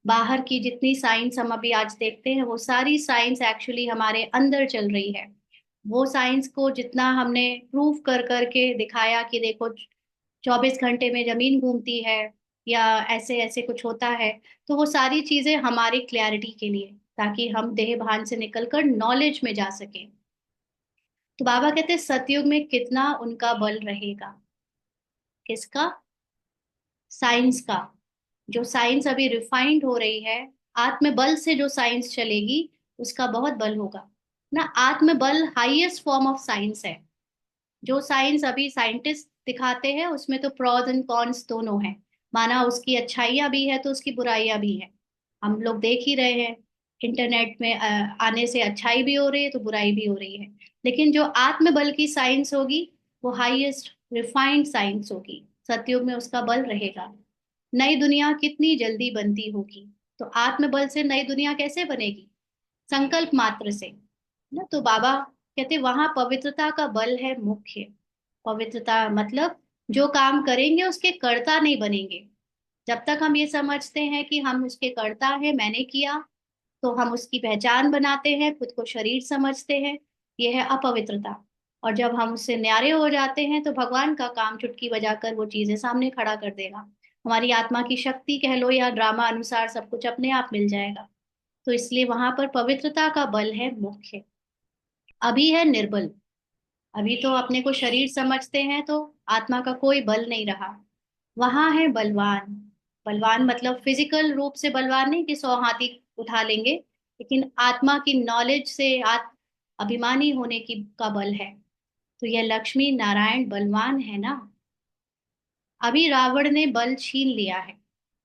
बाहर की जितनी साइंस हम अभी आज देखते हैं, वो सारी साइंस एक्चुअली हमारे अंदर चल रही है। वो साइंस को जितना हमने प्रूव कर करके दिखाया कि देखो 24 घंटे में जमीन घूमती है, या ऐसे ऐसे कुछ होता है, तो वो सारी चीजें हमारी क्लैरिटी के लिए, ताकि हम देह भान से निकलकर नॉलेज में जा सके। तो बाबा कहते हैं सतयुग में कितना उनका बल रहेगा। किसका? साइंस का। जो साइंस अभी रिफाइंड हो रही है, आत्म बल से जो साइंस चलेगी, उसका बहुत बल होगा ना। आत्म बल हाईएस्ट फॉर्म ऑफ साइंस है। जो साइंस अभी साइंटिस्ट दिखाते हैं उसमें तो प्रॉज एंड कॉन्स दोनों है। माना उसकी अच्छाइयाँ भी है तो उसकी बुराइयां भी है। हम लोग देख ही रहे हैं, इंटरनेट में आने से अच्छाई भी हो रही है तो बुराई भी हो रही है। लेकिन जो आत्मबल की साइंस होगी, वो हाईएस्ट रिफाइंड साइंस होगी। सतयुग में उसका बल रहेगा। नई दुनिया कितनी जल्दी बनती होगी। तो आत्मबल से नई दुनिया कैसे बनेगी? संकल्प मात्र से ना। तो बाबा कहते वहां पवित्रता का बल है मुख्य। पवित्रता मतलब जो काम करेंगे उसके कर्ता नहीं बनेंगे। जब तक हम ये समझते हैं कि हम उसके कर्ता हैं, मैंने किया, तो हम उसकी पहचान बनाते हैं, खुद को शरीर समझते हैं। ये है अपवित्रता। और जब हम उससे न्यारे हो जाते हैं तो भगवान का काम चुटकी बजाकर वो चीजें सामने खड़ा कर देगा। हमारी आत्मा की शक्ति कह लो या ड्रामा अनुसार सब कुछ अपने आप मिल जाएगा। तो इसलिए वहां पर पवित्रता का बल है मुख्य। अभी है निर्बल। अभी तो अपने को शरीर समझते हैं तो आत्मा का कोई बल नहीं रहा। वहां है बलवान। बलवान मतलब फिजिकल रूप से बलवान नहीं कि 100 हाथी उठा लेंगे, लेकिन आत्मा की नॉलेज से अभिमानी होने की का बल है। तो यह लक्ष्मी नारायण बलवान है ना। अभी रावण ने बल छीन लिया है।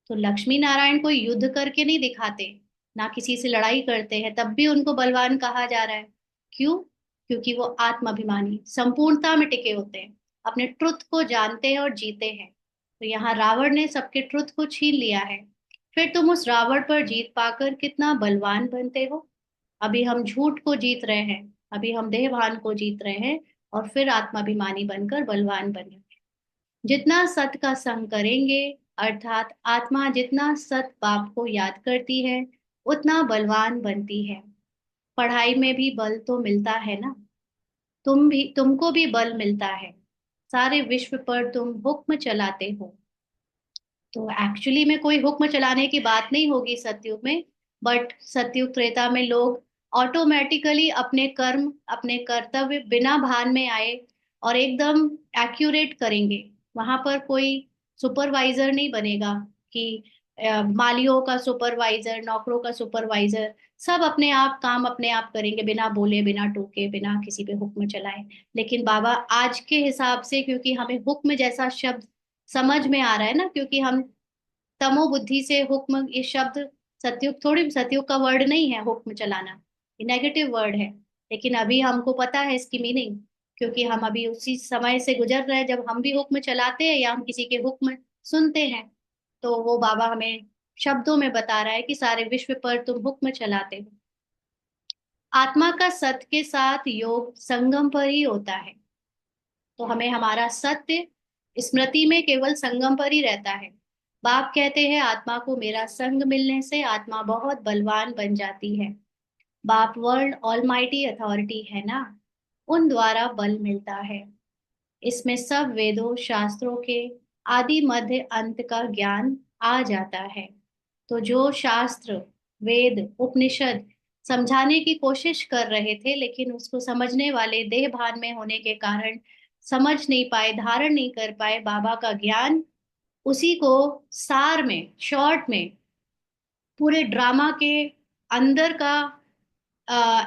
तो लक्ष्मी नारायण को युद्ध करके नहीं दिखाते, ना किसी से लड़ाई करते हैं, तब भी उनको बलवान कहा जा रहा है। क्यों? क्योंकि वो आत्माभिमानी संपूर्णता में टिके होते हैं, अपने ट्रुथ को जानते हैं और जीते हैं। तो यहाँ रावण ने सबके ट्रुथ को छीन लिया है। फिर तुम उस रावण पर जीत पाकर कितना बलवान बनते हो। अभी हम झूठ को जीत रहे हैं, अभी हम देहभान को जीत रहे हैं, और फिर आत्माभिमानी बनकर बलवान बने। जितना सत का संग करेंगे, अर्थात आत्मा जितना सत बाप को याद करती है, उतना बलवान बनती है। पढ़ाई में भी बल तो मिलता है ना। तुमको भी बल मिलता है। सारे विश्व पर तुम हुक्म चलाते हो। तो एक्चुअली में कोई हुक्म चलाने की बात नहीं होगी सतयुग में। बट सतयुग त्रेता में लोग ऑटोमेटिकली अपने कर्म, अपने कर्तव्य बिना भान में आए और एकदम एक्यूरेट करेंगे। वहां पर कोई सुपरवाइजर नहीं बनेगा कि मालियों का सुपरवाइजर, नौकरों का सुपरवाइजर। सब अपने आप काम अपने आप करेंगे, बिना बोले, बिना टोके, बिना किसी पे हुक्म चलाए। लेकिन बाबा आज के हिसाब से, क्योंकि हमें हुक्म जैसा शब्द समझ में आ रहा है ना, क्योंकि हम तमो बुद्धि से हुक्म, ये शब्द सतयुग थोड़ी, सतयुग का वर्ड नहीं है हुक्म चलाना, ये नेगेटिव वर्ड है। लेकिन अभी हमको पता है इसकी मीनिंग, क्योंकि हम अभी उसी समय से गुजर रहे हैं जब हम भी हुक्म चलाते हैं या हम किसी के हुक्म सुनते हैं। तो वो बाबा हमें शब्दों में बता रहा है कि सारे विश्व पर तुम हुक्म चलाते हो। आत्मा का सत्य के साथ योग संगम पर ही होता है। तो हमें हमारा सत्य स्मृति में केवल संगम पर ही रहता है। बाप कहते हैं आत्मा को मेरा संग मिलने से आत्मा बहुत बलवान बन जाती है। बाप वर्ल्ड ऑलमाइटी अथॉरिटी है ना, उन द्वारा बल मिलता है। इसमें सब वेदों शास्त्रों के आदि मध्य अंत का ज्ञान आ जाता है। तो जो शास्त्र, वेद, उपनिषद समझाने की कोशिश कर रहे थे, लेकिन उसको समझने वाले देह भान में होने के कारण समझ नहीं पाए, धारण नहीं कर पाए बाबा का ज्ञान, उसी को सार में, शॉर्ट में, पूरे ड्रामा के अंदर का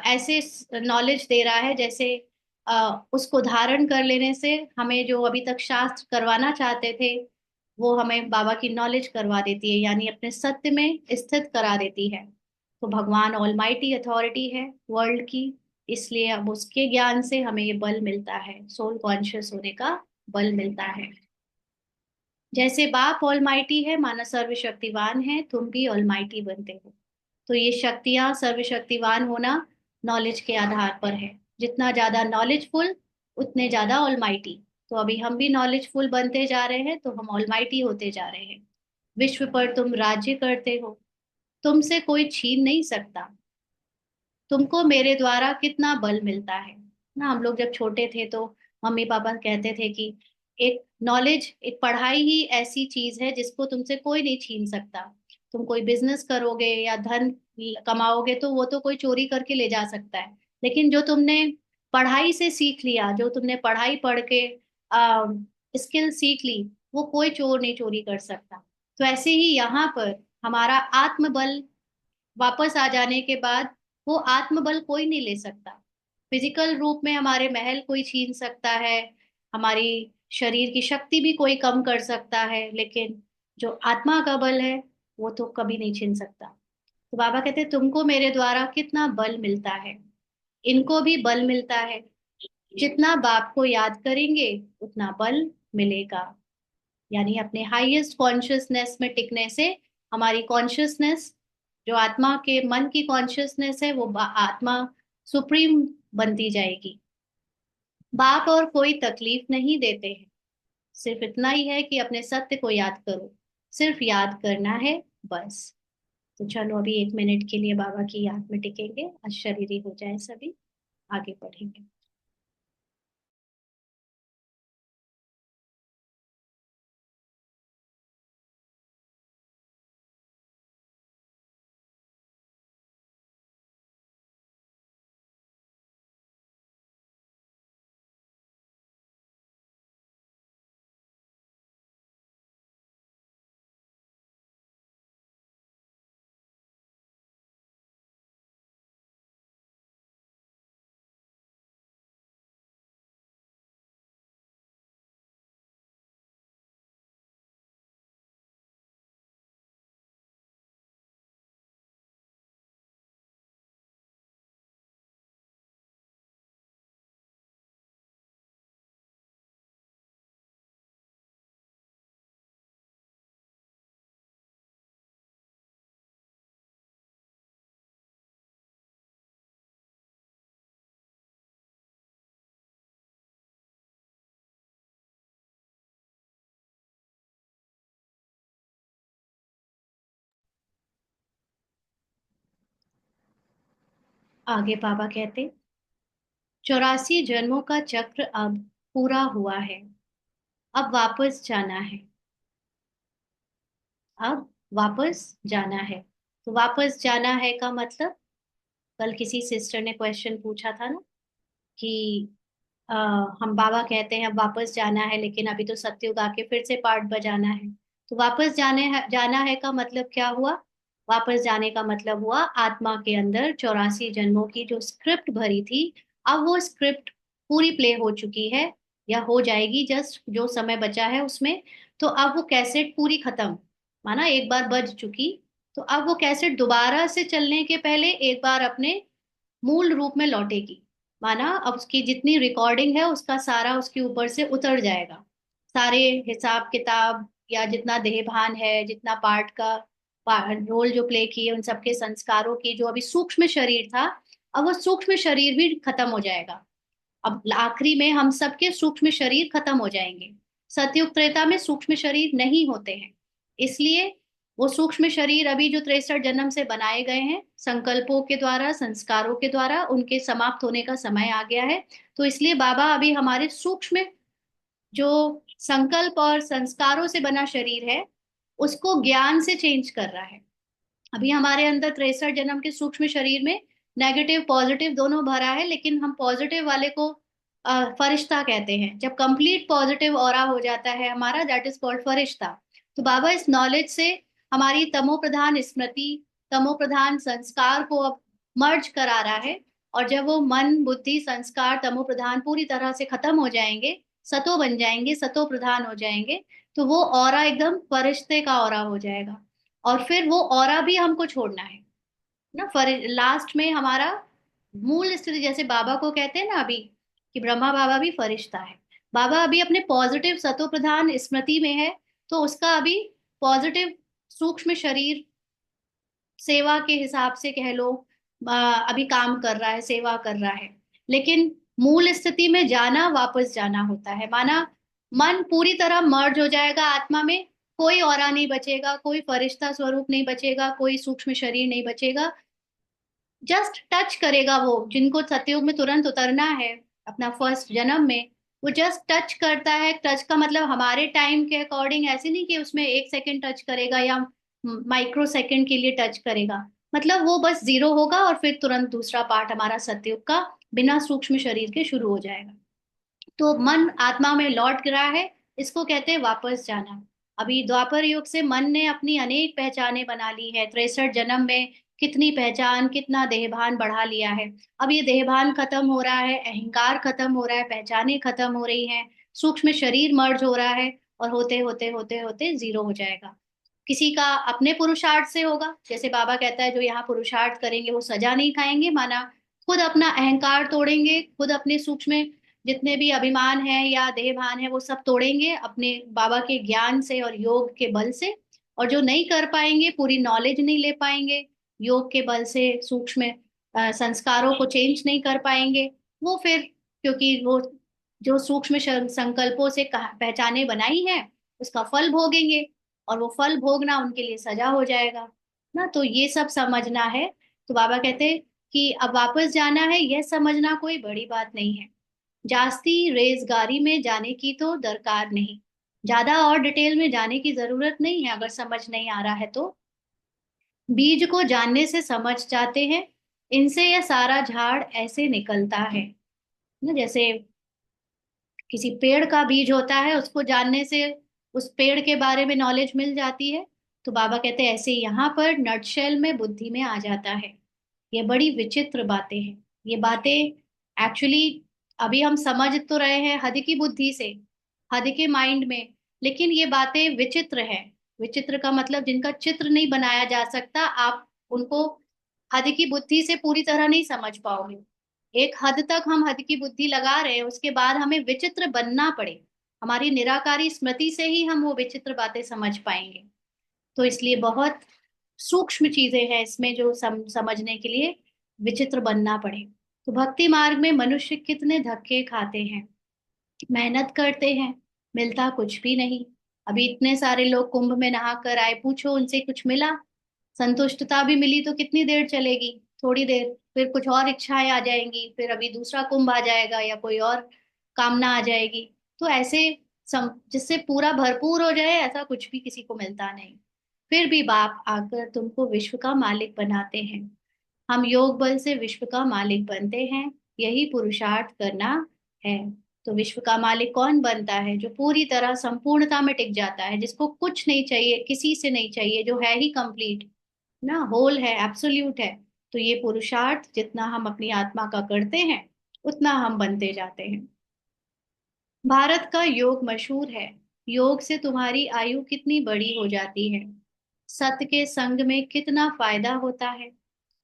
ऐसे नॉलेज दे रहा है, जैसे उसको धारण कर लेने से हमें जो अभी तक शास्त्र करवाना चाहते थे, वो हमें बाबा की नॉलेज करवा देती है, यानी अपने सत्य में स्थित करा देती है। तो भगवान ऑलमाइटी अथॉरिटी है वर्ल्ड की, इसलिए अब उसके ज्ञान से हमें ये बल मिलता है, सोल कॉन्शियस होने का बल मिलता है। जैसे बाप ऑलमाइटी है, माना सर्वशक्तिवान है, तुम भी ऑलमाइटी बनते हो। तो ये शक्तियां, सर्वशक्तिवान होना नॉलेज के आधार पर है। जितना ज्यादा नॉलेजफुल, उतने ज्यादा ऑलमाइटी। तो अभी हम भी नॉलेजफुल बनते जा रहे हैं तो हम ऑलमाइटी होते जा रहे हैं। विश्व पर तुम राज्य करते हो, तुमसे कोई छीन नहीं सकता। तुमको मेरे द्वारा कितना बल मिलता है। ना हम लोग जब छोटे थे तो मम्मी पापा कहते थे कि एक नॉलेज, एक पढ़ाई ही ऐसी चीज है जिसको तुमसे कोई नहीं छीन सकता। तुम कोई बिजनेस करोगे या धन कमाओगे तो वो तो कोई चोरी करके ले जा सकता है, लेकिन जो तुमने पढ़ाई से सीख लिया, जो तुमने पढ़ाई पढ़ के स्किल सीख ली, वो कोई चोर नहीं चोरी कर सकता। तो ऐसे ही यहाँ पर हमारा आत्मबल वापस आ जाने के बाद वो आत्मबल कोई नहीं ले सकता। फिजिकल रूप में हमारे महल कोई छीन सकता है, हमारी शरीर की शक्ति भी कोई कम कर सकता है, लेकिन जो आत्मा का बल है वो तो कभी नहीं छीन सकता। तो बाबा कहते हैं तुमको मेरे द्वारा कितना बल मिलता है, इनको भी बल मिलता है। जितना बाप को याद करेंगे उतना बल मिलेगा। यानी अपने हाईएस्ट कॉन्शियसनेस में टिकने से हमारी कॉन्शियसनेस, जो आत्मा के मन की कॉन्शियसनेस है, वो आत्मा सुप्रीम बनती जाएगी। बाप और कोई तकलीफ नहीं देते हैं, सिर्फ इतना ही है कि अपने सत्य को याद करो, सिर्फ याद करना है, बस। तो चलो अभी 1 मिनट के लिए बाबा की याद में टिकेंगे, अशरीरी हो जाए सभी, आगे बढ़ेंगे। आगे बाबा कहते, 84 जन्मों का चक्र अब पूरा हुआ है, अब वापस जाना है, अब वापस जाना है। तो वापस जाना है का मतलब, कल किसी सिस्टर ने क्वेश्चन पूछा था ना कि अ, हम बाबा कहते हैं अब वापस जाना है, लेकिन अभी तो सत्युग आके फिर से पार्ट बजाना है। तो वापस जाना है का मतलब क्या हुआ? वापस जाने का मतलब हुआ आत्मा के अंदर 84 जन्मों की जो स्क्रिप्ट भरी थी, अब वो स्क्रिप्ट पूरी प्ले हो चुकी है या हो जाएगी, जस्ट जो समय बचा है उसमें। तो अब वो कैसेट पूरी खत्म, माना एक बार बज चुकी, तो अब वो कैसेट दोबारा से चलने के पहले एक बार अपने मूल रूप में लौटेगी। माना अब उसकी जितनी रिकॉर्डिंग है उसका सारा उसके ऊपर से उतर जाएगा, सारे हिसाब किताब या जितना देहभान है, जितना पार्ट का रोल जो प्ले किए, उन सबके संस्कारों की जो अभी सूक्ष्म शरीर था, अब वो सूक्ष्म शरीर भी खत्म हो जाएगा। अब आखिरी में हम सबके सूक्ष्म शरीर खत्म हो जाएंगे। सतयुग त्रेता में सूक्ष्म शरीर नहीं होते हैं, इसलिए वो सूक्ष्म शरीर अभी जो 63 जन्म से बनाए गए हैं संकल्पों के द्वारा, संस्कारों के द्वारा, उनके समाप्त होने का समय आ गया है। तो इसलिए बाबा अभी हमारे सूक्ष्म जो संकल्प और संस्कारों से बना शरीर है उसको ज्ञान से चेंज कर रहा है। अभी हमारे अंदर 63 जन्म के सूक्ष्म शरीर में नेगेटिव पॉजिटिव दोनों भरा है, लेकिन हम पॉजिटिव वाले को फरिश्ता कहते हैं। जब कंप्लीट पॉजिटिव ऑरा हो जाता है हमारा, दैट इज कॉल्ड फरिश्ता। तो बाबा इस नॉलेज से हमारी तमो प्रधान स्मृति, तमो प्रधान संस्कार को अब मर्ज करा रहा है। और जब वो मन बुद्धि संस्कार तमो प्रधान पूरी तरह से खत्म हो जाएंगे, सतो बन जाएंगे, सतो प्रधान हो जाएंगे, तो वो ऑरा एकदम फरिश्ते का ऑरा हो जाएगा। और फिर वो ऑरा भी हमको छोड़ना है ना। लास्ट में हमारा मूल स्थिति, जैसे बाबा को कहते हैं ना अभी कि ब्रह्मा बाबा भी फरिश्ता है, बाबा अभी अपने पॉजिटिव सतो प्रधान स्मृति में है, तो उसका अभी पॉजिटिव सूक्ष्म शरीर सेवा के हिसाब से कह लो, अभी काम कर रहा है, सेवा कर रहा है। लेकिन मूल स्थिति में जाना, वापस जाना होता है। माना मन पूरी तरह मर्ज हो जाएगा आत्मा में, कोई औरा नहीं बचेगा, कोई फरिश्ता स्वरूप नहीं बचेगा, कोई सूक्ष्म शरीर नहीं बचेगा। जस्ट टच करेगा वो जिनको सतयुग में तुरंत उतरना है, अपना फर्स्ट जन्म में, वो जस्ट टच करता है। टच का मतलब हमारे टाइम के अकॉर्डिंग ऐसे नहीं कि उसमें 1 सेकंड टच करेगा या माइक्रो सेकंड के लिए टच करेगा। मतलब वो बस 0 होगा और फिर तुरंत दूसरा पार्ट हमारा सतयुग का बिना सूक्ष्म शरीर के शुरू हो जाएगा। तो मन आत्मा में लौट रहा है, इसको कहते हैं वापस जाना। अभी द्वापर युग से मन ने अपनी अनेक पहचानें बना ली है। 63 जन्म में कितनी पहचान, कितना देहभान बढ़ा लिया है। अब ये देहभान खत्म हो रहा है, अहंकार खत्म हो रहा है, पहचानें खत्म हो रही हैं, सूक्ष्म शरीर मर्ज हो रहा है, और होते होते होते होते 0 हो जाएगा। किसी का अपने पुरुषार्थ से होगा, जैसे बाबा कहता है जो यहाँ पुरुषार्थ करेंगे वो सजा नहीं खाएंगे, माना खुद अपना अहंकार तोड़ेंगे, खुद अपने सूक्ष्म जितने भी अभिमान है या देहभान है वो सब तोड़ेंगे अपने बाबा के ज्ञान से और योग के बल से। और जो नहीं कर पाएंगे, पूरी नॉलेज नहीं ले पाएंगे, योग के बल से सूक्ष्म संस्कारों को चेंज नहीं कर पाएंगे, वो फिर, क्योंकि वो जो सूक्ष्म संकल्पों से पहचाने बनाई है उसका फल भोगेंगे, और वो फल भोगना उनके लिए सजा हो जाएगा ना। तो ये सब समझना है। तो बाबा कहते हैं कि अब वापस जाना है, यह समझना कोई बड़ी बात नहीं है। जास्ती रेजगारी में जाने की तो दरकार नहीं, ज्यादा और डिटेल में जाने की जरूरत नहीं है। अगर समझ नहीं आ रहा है तो बीज को जानने से समझ जाते हैं, इनसे यह सारा झाड़ ऐसे निकलता है ना। जैसे किसी पेड़ का बीज होता है, उसको जानने से उस पेड़ के बारे में नॉलेज मिल जाती है। तो बाबा कहते हैं ऐसे यहाँ पर नटशेल में बुद्धि में आ जाता है। ये बड़ी विचित्र बातें हैं। ये बातें एक्चुअली अभी हम समझ तो रहे हैं हद की बुद्धि से, हद के माइंड में, लेकिन ये बातें विचित्र है। विचित्र का मतलब जिनका चित्र नहीं बनाया जा सकता, आप उनको हद की बुद्धि से पूरी तरह नहीं समझ पाओगे। एक हद तक हम हद की बुद्धि लगा रहे हैं, उसके बाद हमें विचित्र बनना पड़े, हमारी निराकारी स्मृति से ही हम वो विचित्र बातें समझ पाएंगे। तो इसलिए बहुत सूक्ष्म चीजें हैं इसमें जो समझने के लिए विचित्र बनना पड़े। तो भक्ति मार्ग में मनुष्य कितने धक्के खाते हैं, मेहनत करते हैं, मिलता कुछ भी नहीं। अभी इतने सारे लोग कुंभ में नहा कर आए, पूछो उनसे कुछ मिला? संतुष्टता भी मिली तो कितनी देर चलेगी, थोड़ी देर, फिर कुछ और इच्छाएं आ जाएंगी, फिर अभी दूसरा कुंभ आ जाएगा या कोई और कामना आ जाएगी। तो ऐसे जिससे पूरा भरपूर हो जाए ऐसा कुछ भी किसी को मिलता नहीं। फिर भी बाप आकर तुमको विश्व का मालिक बनाते हैं। हम योग बल से विश्व का मालिक बनते हैं, यही पुरुषार्थ करना है। तो विश्व का मालिक कौन बनता है? जो पूरी तरह संपूर्णता में टिक जाता है, जिसको कुछ नहीं चाहिए, किसी से नहीं चाहिए, जो है ही कंप्लीट ना, होल है, एब्सोल्यूट है। तो ये पुरुषार्थ जितना हम अपनी आत्मा का करते हैं उतना हम बनते जाते हैं। भारत का योग मशहूर है, योग से तुम्हारी आयु कितनी बड़ी हो जाती है, सत्य के संग में कितना फायदा होता है।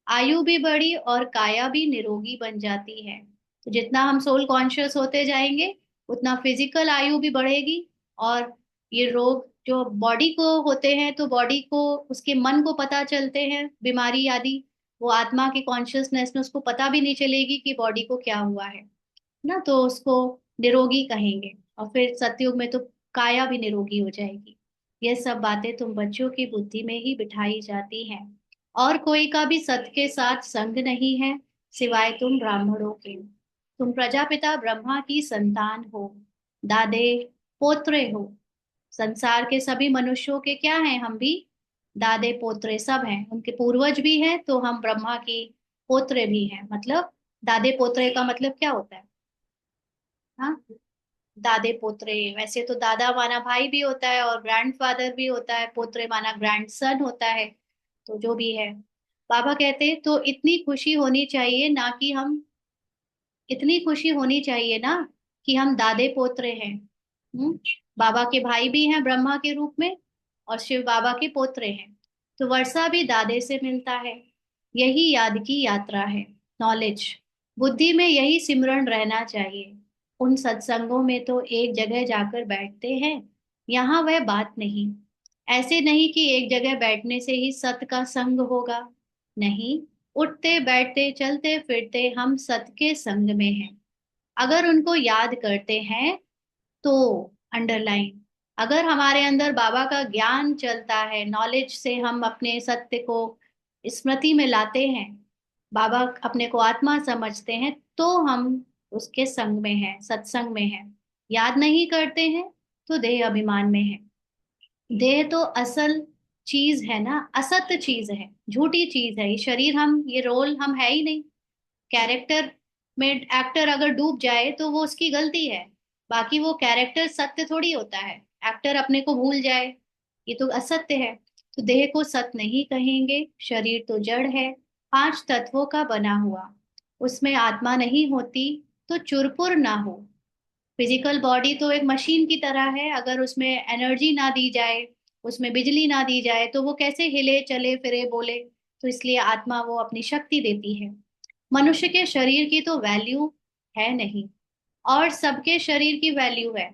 आयु भी बढ़ी और काया भी निरोगी बन जाती है। तो जितना हम सोल कॉन्शियस होते जाएंगे उतना फिजिकल आयु भी बढ़ेगी। और ये रोग जो बॉडी को होते हैं, तो बॉडी को उसके मन को पता चलते हैं बीमारी आदि, वो आत्मा की कॉन्शियसनेस में उसको पता भी नहीं चलेगी कि बॉडी को क्या हुआ है ना, तो उसको निरोगी कहेंगे। और फिर सतयुग में तो काया भी निरोगी हो जाएगी। ये सब बातें तुम बच्चों की बुद्धि में ही बिठाई जाती हैं। और कोई का भी सत्य के साथ संग नहीं है सिवाय तुम ब्राह्मणों के। तुम प्रजापिता ब्रह्मा की संतान हो, दादे पोत्रे हो। संसार के सभी मनुष्यों के क्या हैं? हम भी दादे पोत्रे सब हैं, उनके पूर्वज भी हैं, तो हम ब्रह्मा की पोत्रे भी हैं। मतलब दादे पोत्रे का मतलब क्या होता है? हाँ, दादे पोत्रे, वैसे तो दादा माना भाई भी होता है और ग्रैंडफादर भी होता है, पोत्रे माना ग्रैंडसन होता है। तो जो भी है, बाबा कहते हैं तो इतनी खुशी होनी चाहिए ना कि हम, इतनी खुशी होनी चाहिए ना कि हम दादे पोत्रे हैं। हम्म, बाबा के भाई भी हैं ब्रह्मा के रूप में, और शिव बाबा के पोत्रे हैं। तो वर्षा भी दादे से मिलता है। यही याद की यात्रा है, नॉलेज। बुद्धि में यही सिमरण रहना चाहिए। उन सत्संगों में तो एक जगह जाकर बैठते हैं, यहाँ वह बात नहीं। ऐसे नहीं कि एक जगह बैठने से ही सत का संग होगा, नहीं। उठते बैठते चलते फिरते हम सत के संग में हैं। अगर उनको याद करते हैं तो, अंडरलाइन, अगर हमारे अंदर बाबा का ज्ञान चलता है, नॉलेज से हम अपने सत्य को स्मृति में लाते हैं, बाबा अपने को आत्मा समझते हैं, तो हम उसके संग में है, सत्संग में है। याद नहीं करते हैं तो देह अभिमान में है। देह तो असल चीज है ना, असत्य चीज है, झूठी चीज है। ये शरीर, हम ये रोल हम है ही नहीं। कैरेक्टर में एक्टर अगर डूब जाए तो वो उसकी गलती है, बाकी वो कैरेक्टर सत्य थोड़ी होता है। एक्टर अपने को भूल जाए, ये तो असत्य है। तो देह को सत्य नहीं कहेंगे। शरीर तो जड़ है, 5 तत्वों का बना हुआ। उसमें आत्मा नहीं होती तो चुरपुर ना हो। फिजिकल बॉडी तो एक मशीन की तरह है, अगर उसमें एनर्जी ना दी जाए, उसमें बिजली ना दी जाए तो वो कैसे हिले चले फिरे बोले। तो इसलिए आत्मा वो अपनी शक्ति देती है। मनुष्य के शरीर की तो वैल्यू है नहीं, और सबके शरीर की वैल्यू है।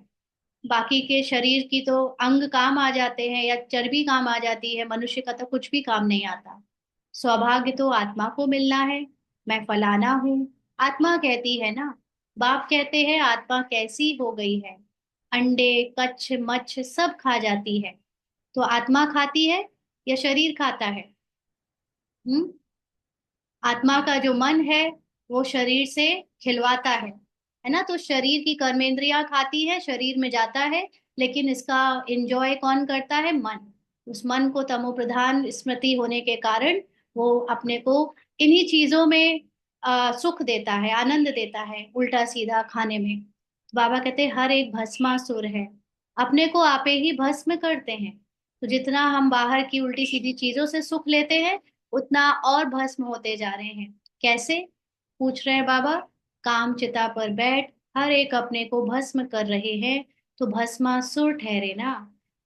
बाकी के शरीर की तो अंग काम आ जाते हैं या चर्बी काम आ जाती है, मनुष्य का तो कुछ भी काम नहीं आता। सौभाग्य तो आत्मा को मिलना है। मैं फलाना हूँ, आत्मा कहती है ना। बाप कहते हैं आत्मा कैसी हो गई है, अंडे कच्छ मच्छ सब खा जाती है। तो आत्मा खाती है या शरीर खाता है? हम्म। आत्मा का जो मन है वो शरीर से खिलवाता है ना। तो शरीर की कर्मेंद्रियां खाती है, शरीर में जाता है, लेकिन इसका एंजॉय कौन करता है? मन। उस मन को तमो प्रधान स्मृति होने के कारण वो अपने को इन्हीं चीजों में सुख देता है, आनंद देता है, उल्टा सीधा खाने में। बाबा कहते हैं हर एक भस्मासुर है, अपने को आपे ही भस्म करते हैं। तो जितना हम बाहर की उल्टी सीधी चीजों से सुख लेते हैं, उतना और भस्म होते जा रहे हैं। कैसे? पूछ रहे हैं बाबा। काम चिता पर बैठ हर एक अपने को भस्म कर रहे हैं, तो भस्मासुर ठहरे ना।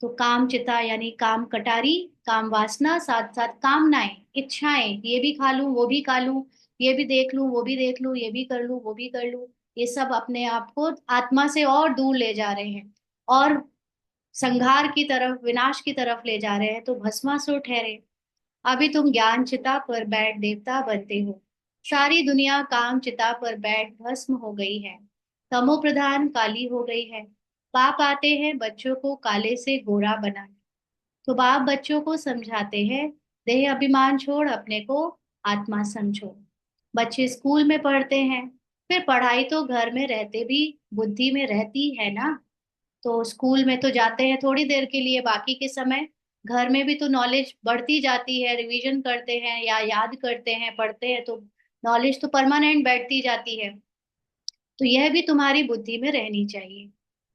तो काम चिता यानी काम कटारी, काम वासना, साथ साथ कामनाएं, इच्छाएं, ये भी खा लूं वो भी खा लूं, ये भी देख लूं वो भी देख लूं, ये भी कर लूं वो भी कर लूं। ये सब अपने आप को आत्मा से और दूर ले जा रहे हैं, और संघार की तरफ, विनाश की तरफ ले जा रहे हैं। तो भस्मासुर ठहरे। अभी तुम ज्ञान चिता पर बैठ देवता बनते हो। सारी दुनिया काम चिता पर बैठ भस्म हो गई है, तमो प्रधान काली हो गई है। बाप आते हैं बच्चों को काले से गोरा बनाने। तो बाप बच्चों को समझाते हैं, देह अभिमान छोड़ अपने को आत्मा समझो। बच्चे स्कूल में पढ़ते हैं, फिर पढ़ाई तो घर में रहते भी बुद्धि में रहती है ना। तो स्कूल में तो जाते हैं थोड़ी देर के लिए, बाकी के समय घर में भी तो नॉलेज बढ़ती जाती है, रिवीजन करते हैं या याद करते हैं, पढ़ते हैं, तो नॉलेज तो परमानेंट बैठती जाती है। तो यह भी तुम्हारी बुद्धि में रहनी चाहिए।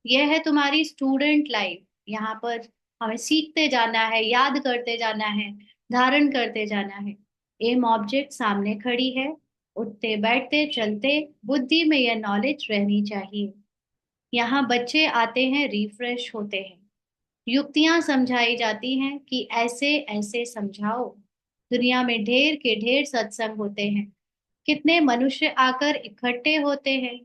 यह है तुम्हारी स्टूडेंट लाइफ। यहाँ पर हमें सीखते जाना है, याद करते जाना है, धारण करते जाना है। एम ऑब्जेक्ट सामने खड़ी है, उठते बैठते चलते बुद्धि में यह नॉलेज रहनी चाहिए। यहाँ बच्चे आते हैं, रिफ्रेश होते हैं, युक्तियां समझाई जाती हैं कि ऐसे ऐसे समझाओ। दुनिया में ढेर के ढेर सत्संग होते हैं, कितने मनुष्य आकर इकट्ठे होते हैं।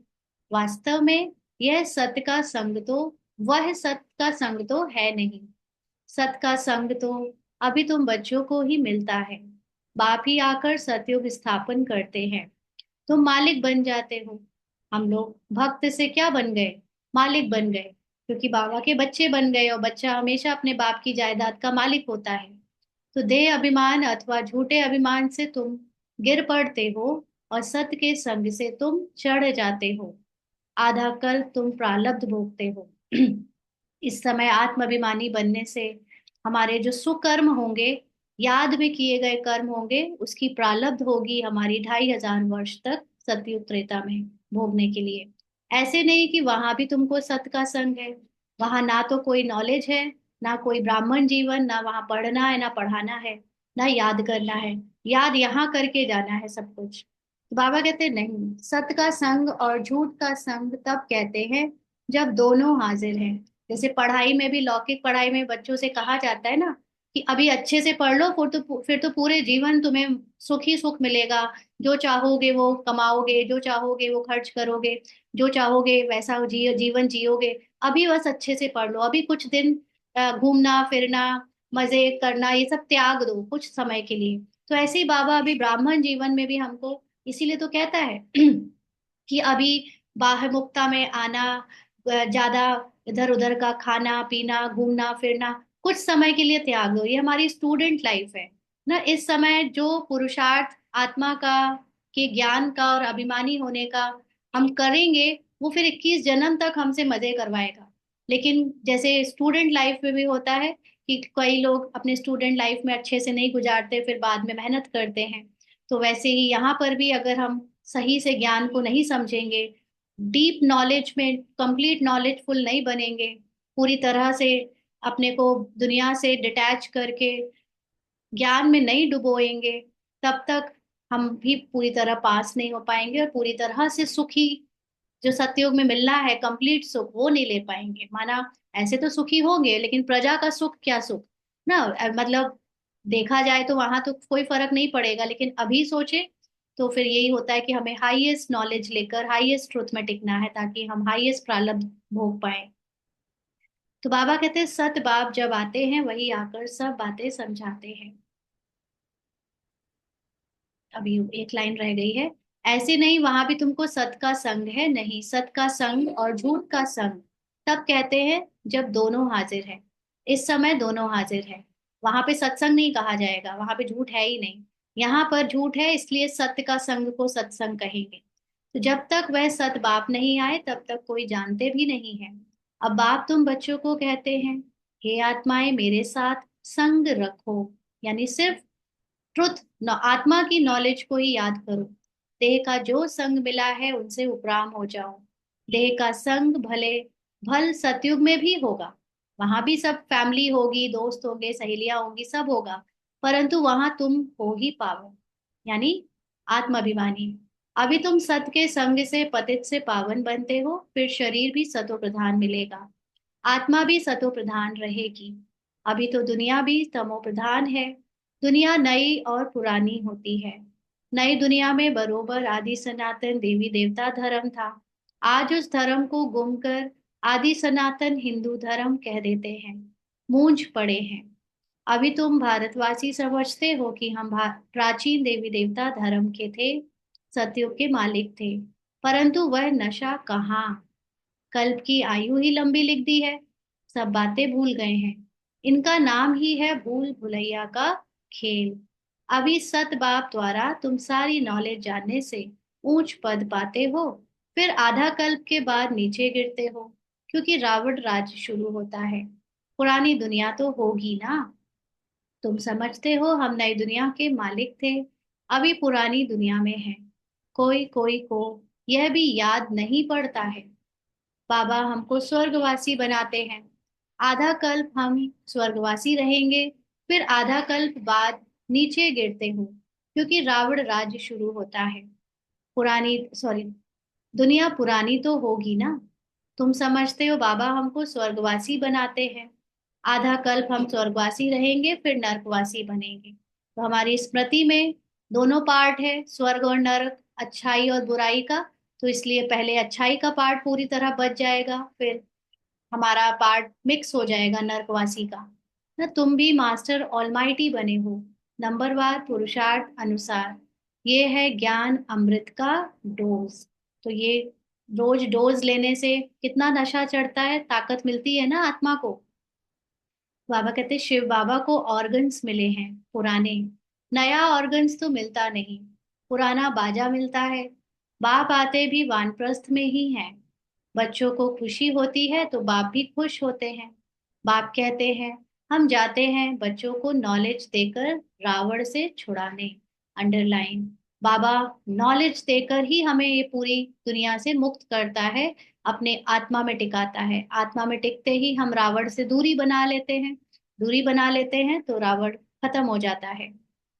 वास्तव में यह सत्य का संग तो, वह सत्य का संग तो है नहीं। सत्य का संग तो अभी तुम बच्चों को ही मिलता है। बाप ही आकर सतयुग स्थापन करते हैं, तुम मालिक बन जाते हो। हम लोग भक्त से क्या बन गए? मालिक बन गए, क्योंकि बाबा के बच्चे बन गए, और बच्चा हमेशा अपने बाप की जायदाद का मालिक होता है। तो देह अभिमान अथवा झूठे अभिमान से तुम गिर पड़ते हो, और सत्य के संग से तुम चढ़ जाते हो। आधा कल तुम प्रारब्ध भोगते हो। इस समय आत्माभिमानी बनने से हमारे जो सुकर्म होंगे, याद में किए गए कर्म होंगे, उसकी प्रारब्ध होगी हमारी 2500 वर्ष तक सतयुग त्रेता में भोगने के लिए। ऐसे नहीं कि वहां भी तुमको सत का संग है। वहां ना तो कोई नॉलेज है, ना कोई ब्राह्मण जीवन, ना वहां पढ़ना है ना पढ़ाना है, ना याद करना है। याद यहाँ करके जाना है सब कुछ। तो बाबा कहते नहीं, सत का संग और झूठ का संग तब कहते हैं जब दोनों हाजिर हैं। जैसे पढ़ाई में भी, लौकिक पढ़ाई में बच्चों से कहा जाता है ना कि अभी अच्छे से पढ़ लो, फिर तो पूरे जीवन तुम्हें सुख ही सुख मिलेगा। जो चाहोगे वो कमाओगे, जो चाहोगे वो खर्च करोगे, जो चाहोगे वैसा जीवन जियोगे। अभी बस अच्छे से पढ़ लो, अभी कुछ दिन घूमना फिरना, मजे करना, ये सब त्याग दो कुछ समय के लिए। तो ऐसे ही बाबा अभी ब्राह्मण जीवन में भी हमको इसीलिए तो कहता है कि अभी बाह्य मुक्ता में आना, ज्यादा इधर उधर का खाना पीना घूमना फिरना कुछ समय के लिए त्याग दो। ये हमारी स्टूडेंट लाइफ है ना। इस समय जो पुरुषार्थ आत्मा का, के ज्ञान का और अभिमानी होने का हम करेंगे, वो फिर 21 जन्म तक हमसे मजे करवाएगा। लेकिन जैसे स्टूडेंट लाइफ में भी होता है कि कई लोग अपने स्टूडेंट लाइफ में अच्छे से नहीं गुजारते, फिर बाद में मेहनत करते हैं। तो वैसे ही यहाँ पर भी अगर हम सही से ज्ञान को नहीं समझेंगे, डीप नॉलेज में कंप्लीट नॉलेजफुल नहीं बनेंगे, पूरी तरह से अपने को दुनिया से डिटैच करके ज्ञान में नहीं डुबोएंगे, तब तक हम भी पूरी तरह पास नहीं हो पाएंगे और पूरी तरह से सुखी जो सतयुग में मिलना है कंप्लीट सुख वो नहीं ले पाएंगे। माना ऐसे तो सुखी होंगे, लेकिन प्रजा का सुख क्या सुख ना। मतलब देखा जाए तो वहां तो कोई फर्क नहीं पड़ेगा, लेकिन अभी सोचे तो फिर यही होता है कि हमें हाईएस्ट नॉलेज लेकर हाईएस्ट ट्रुथ में टिकना है, ताकि हम हाईएस्ट प्रारब्ध भोग पाए। तो बाबा कहते हैं सत बाप जब आते हैं वही आकर सब बातें समझाते हैं। अभी एक लाइन रह गई है। ऐसे नहीं, वहां भी तुमको सत का संग है, नहीं सत का संग और झूठ का संग तब कहते हैं जब दोनों हाजिर है। इस समय दोनों हाजिर है। वहां पे सत्संग नहीं कहा जाएगा, वहां पे झूठ है ही नहीं। यहाँ पर झूठ है, इसलिए सत्य का संग को सत्संग कहेंगे। तो जब तक वह सत बाप नहीं आए तब तक कोई जानते भी नहीं है। अब बाप तुम बच्चों को कहते हैं, हे आत्माएं मेरे साथ संग रखो, यानी सिर्फ ट्रुथ आत्मा की नॉलेज को ही याद करो। देह का जो संग मिला है उनसे उपराम हो जाओ। देह का संग भले भल सतयुग में भी होगा, वहां भी सब फैमिली होगी, दोस्त होंगे, सहेलियां होंगी, सब होगा, परंतु वहां तुम हो ही पावन, यानी आत्माभिमानी। अभी तुम सत के संग से पतित से पावन बनते हो, फिर शरीर भी सतो प्रधान मिलेगा, आत्मा भी सतो प्रधान रहेगी। अभी तो दुनिया भी तमो प्रधान है। दुनिया नई और पुरानी होती है। नई दुनिया में बरोबर आदि सनातन देवी देवता धर्म था। आज उस धर्म को गुम कर आदि सनातन हिंदू धर्म कह देते हैं, मूंझ पड़े हैं। अभी तुम भारतवासी समझते हो कि हम प्राचीन देवी देवता धर्म के थे, सतयुग के मालिक थे, परंतु वह नशा कहाँ, कल्प की आयु ही लंबी लिख दी है, सब बातें भूल गए हैं। इनका नाम ही है भूल भुलैया का खेल। अभी सत बाप द्वारा तुम सारी नॉलेज जानने से ऊंच पद पाते हो, फिर आधा कल्प के बाद नीचे गिरते हो, क्योंकि रावण राज्य शुरू होता है। पुरानी दुनिया तो होगी ना। तुम समझते हो हम नई दुनिया के मालिक थे, अभी पुरानी दुनिया में है। कोई कोई को यह भी याद नहीं पड़ता है। बाबा हमको स्वर्गवासी बनाते हैं। आधा कल्प हम स्वर्गवासी रहेंगे, फिर आधा कल्प बाद नीचे गिरते हो, क्योंकि रावण राज्य शुरू होता है। पुरानी सॉरी दुनिया पुरानी तो होगी ना। तुम समझते हो बाबा हमको स्वर्गवासी बनाते हैं। आधा कल्प हम स्वर्गवासी रहेंगे, फिर नरकवासी बनेंगे। तो हमारी स्मृति में दोनों पार्ट है, स्वर्ग और नरक, अच्छाई और बुराई का। तो इसलिए पहले अच्छाई का पार्ट पूरी तरह बच जाएगा, फिर हमारा पार्ट मिक्स हो जाएगा नर्कवासी का। ना तुम भी मास्टर ऑलमाइटी बने हो, नंबरवार पुरुषार्थ अनुसार। ये है ज्ञान अमृत का डोज। तो ये रोज डोज लेने से कितना नशा चढ़ता है, ताकत मिलती है ना आत्मा को। बाबा कहते शिव बाबा को ऑर्गन्स मिले हैं पुराने, नया ऑर्गन्स तो मिलता नहीं, पुराना बाजा मिलता है। बाप आते भी वानप्रस्थ में ही हैं। बच्चों को खुशी होती है तो बाप भी खुश होते हैं। बाप कहते हैं हम जाते हैं बच्चों को नॉलेज देकर रावण से छुड़ाने। अंडरलाइन, बाबा नॉलेज देकर ही हमें ये पूरी दुनिया से मुक्त करता है, अपने आत्मा में टिकाता है। आत्मा में टिकते ही हम रावण से दूरी बना लेते हैं। दूरी बना लेते हैं तो रावण खत्म हो जाता है।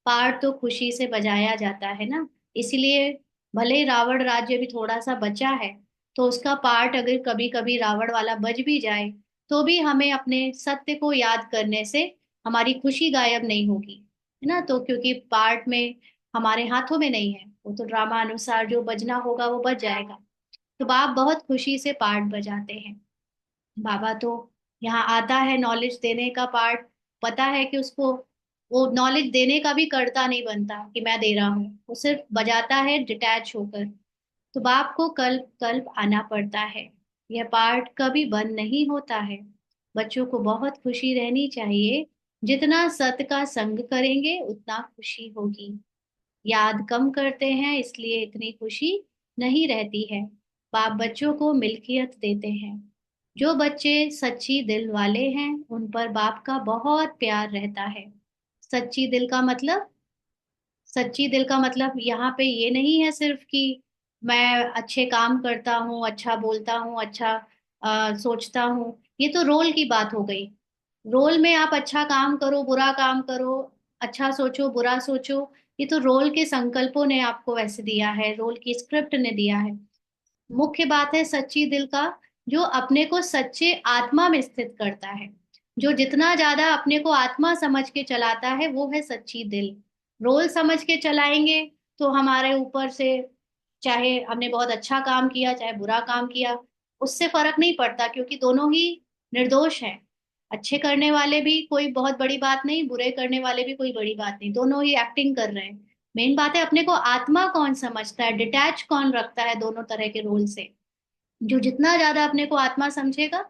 पार तो खुशी से बजाया जाता है ना। इसलिए भले रावण राज्य भी थोड़ा सा बचा है, तो उसका पार्ट अगर कभी कभी रावण वाला बज भी जाए, तो भी हमें अपने सत्य को याद करने से हमारी खुशी गायब नहीं होगी, है ना। तो क्योंकि पार्ट में हमारे हाथों में नहीं है, वो तो ड्रामा अनुसार जो बजना होगा वो बज जाएगा। तो बाप बहुत खुशी से पार्ट बजाते हैं। बाबा तो यहाँ आता है नॉलेज देने का पार्ट, पता है कि उसको वो नॉलेज देने का भी करता नहीं बनता कि मैं दे रहा हूँ, वो सिर्फ बजाता है डिटैच होकर। तो बाप को कल्प कल्प आना पड़ता है। यह पार्ट कभी बंद नहीं होता है। बच्चों को बहुत खुशी रहनी चाहिए। जितना सत का संग करेंगे उतना खुशी होगी। याद कम करते हैं इसलिए इतनी खुशी नहीं रहती है। बाप बच्चों को मिल्कियत देते हैं। जो बच्चे सच्ची दिल वाले हैं उन पर बाप का बहुत प्यार रहता है। सच्ची दिल का मतलब, सच्ची दिल का मतलब यहाँ पे ये नहीं है सिर्फ कि मैं अच्छे काम करता हूँ, अच्छा बोलता हूँ, अच्छा सोचता हूँ। ये तो रोल की बात हो गई। रोल में आप अच्छा काम करो, बुरा काम करो, अच्छा सोचो, बुरा सोचो, ये तो रोल के संकल्पों ने आपको वैसे दिया है, रोल की स्क्रिप्ट ने दिया है। मुख्य बात है सच्ची दिल का, जो अपने को सच्चे आत्मा में स्थित करता है। जो जितना ज्यादा अपने को आत्मा समझ के चलाता है वो है सच्ची दिल। रोल समझ के चलाएंगे तो हमारे ऊपर से, चाहे हमने बहुत अच्छा काम किया चाहे बुरा काम किया, उससे फर्क नहीं पड़ता, क्योंकि दोनों ही निर्दोष हैं। अच्छे करने वाले भी कोई बहुत बड़ी बात नहीं, बुरे करने वाले भी कोई बड़ी बात नहीं, दोनों ही एक्टिंग कर रहे हैं। मेन बात है अपने को आत्मा कौन समझता है, डिटैच कौन रखता है दोनों तरह के रोल से। जो जितना ज्यादा अपने को आत्मा समझेगा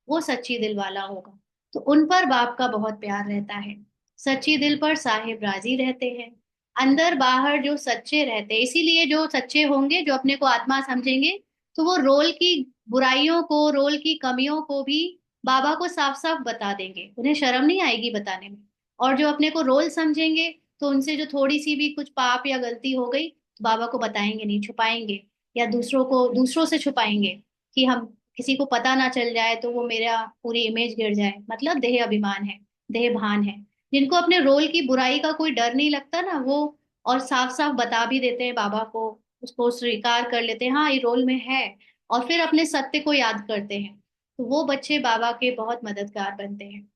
वो सच्ची दिल वाला होगा। तो उन पर बाप का बहुत प्यार रहता है। सच्ची दिल पर साहिब राजी रहते हैं। अंदर बाहर जो सच्चे रहते हैं, इसीलिए जो सच्चे होंगे, जो अपने को आत्मा समझेंगे, तो वो रोल की बुराइयों को, रोल की कमियों को भी बाबा को साफ साफ बता देंगे, उन्हें शर्म नहीं आएगी बताने में। और जो अपने को रोल समझेंगे तो उनसे जो थोड़ी सी भी कुछ पाप या गलती हो गई तो बाबा को बताएंगे नहीं, छुपाएंगे, या दूसरों से छुपाएंगे कि हम किसी को पता ना चल जाए तो वो मेरा पूरी इमेज गिर जाए। मतलब देह अभिमान है, देह भान है। जिनको अपने रोल की बुराई का कोई डर नहीं लगता ना, वो और साफ साफ बता भी देते हैं बाबा को, उसको स्वीकार कर लेते हैं हाँ ये रोल में है, और फिर अपने सत्य को याद करते हैं। तो वो बच्चे बाबा के बहुत मददगार बनते हैं,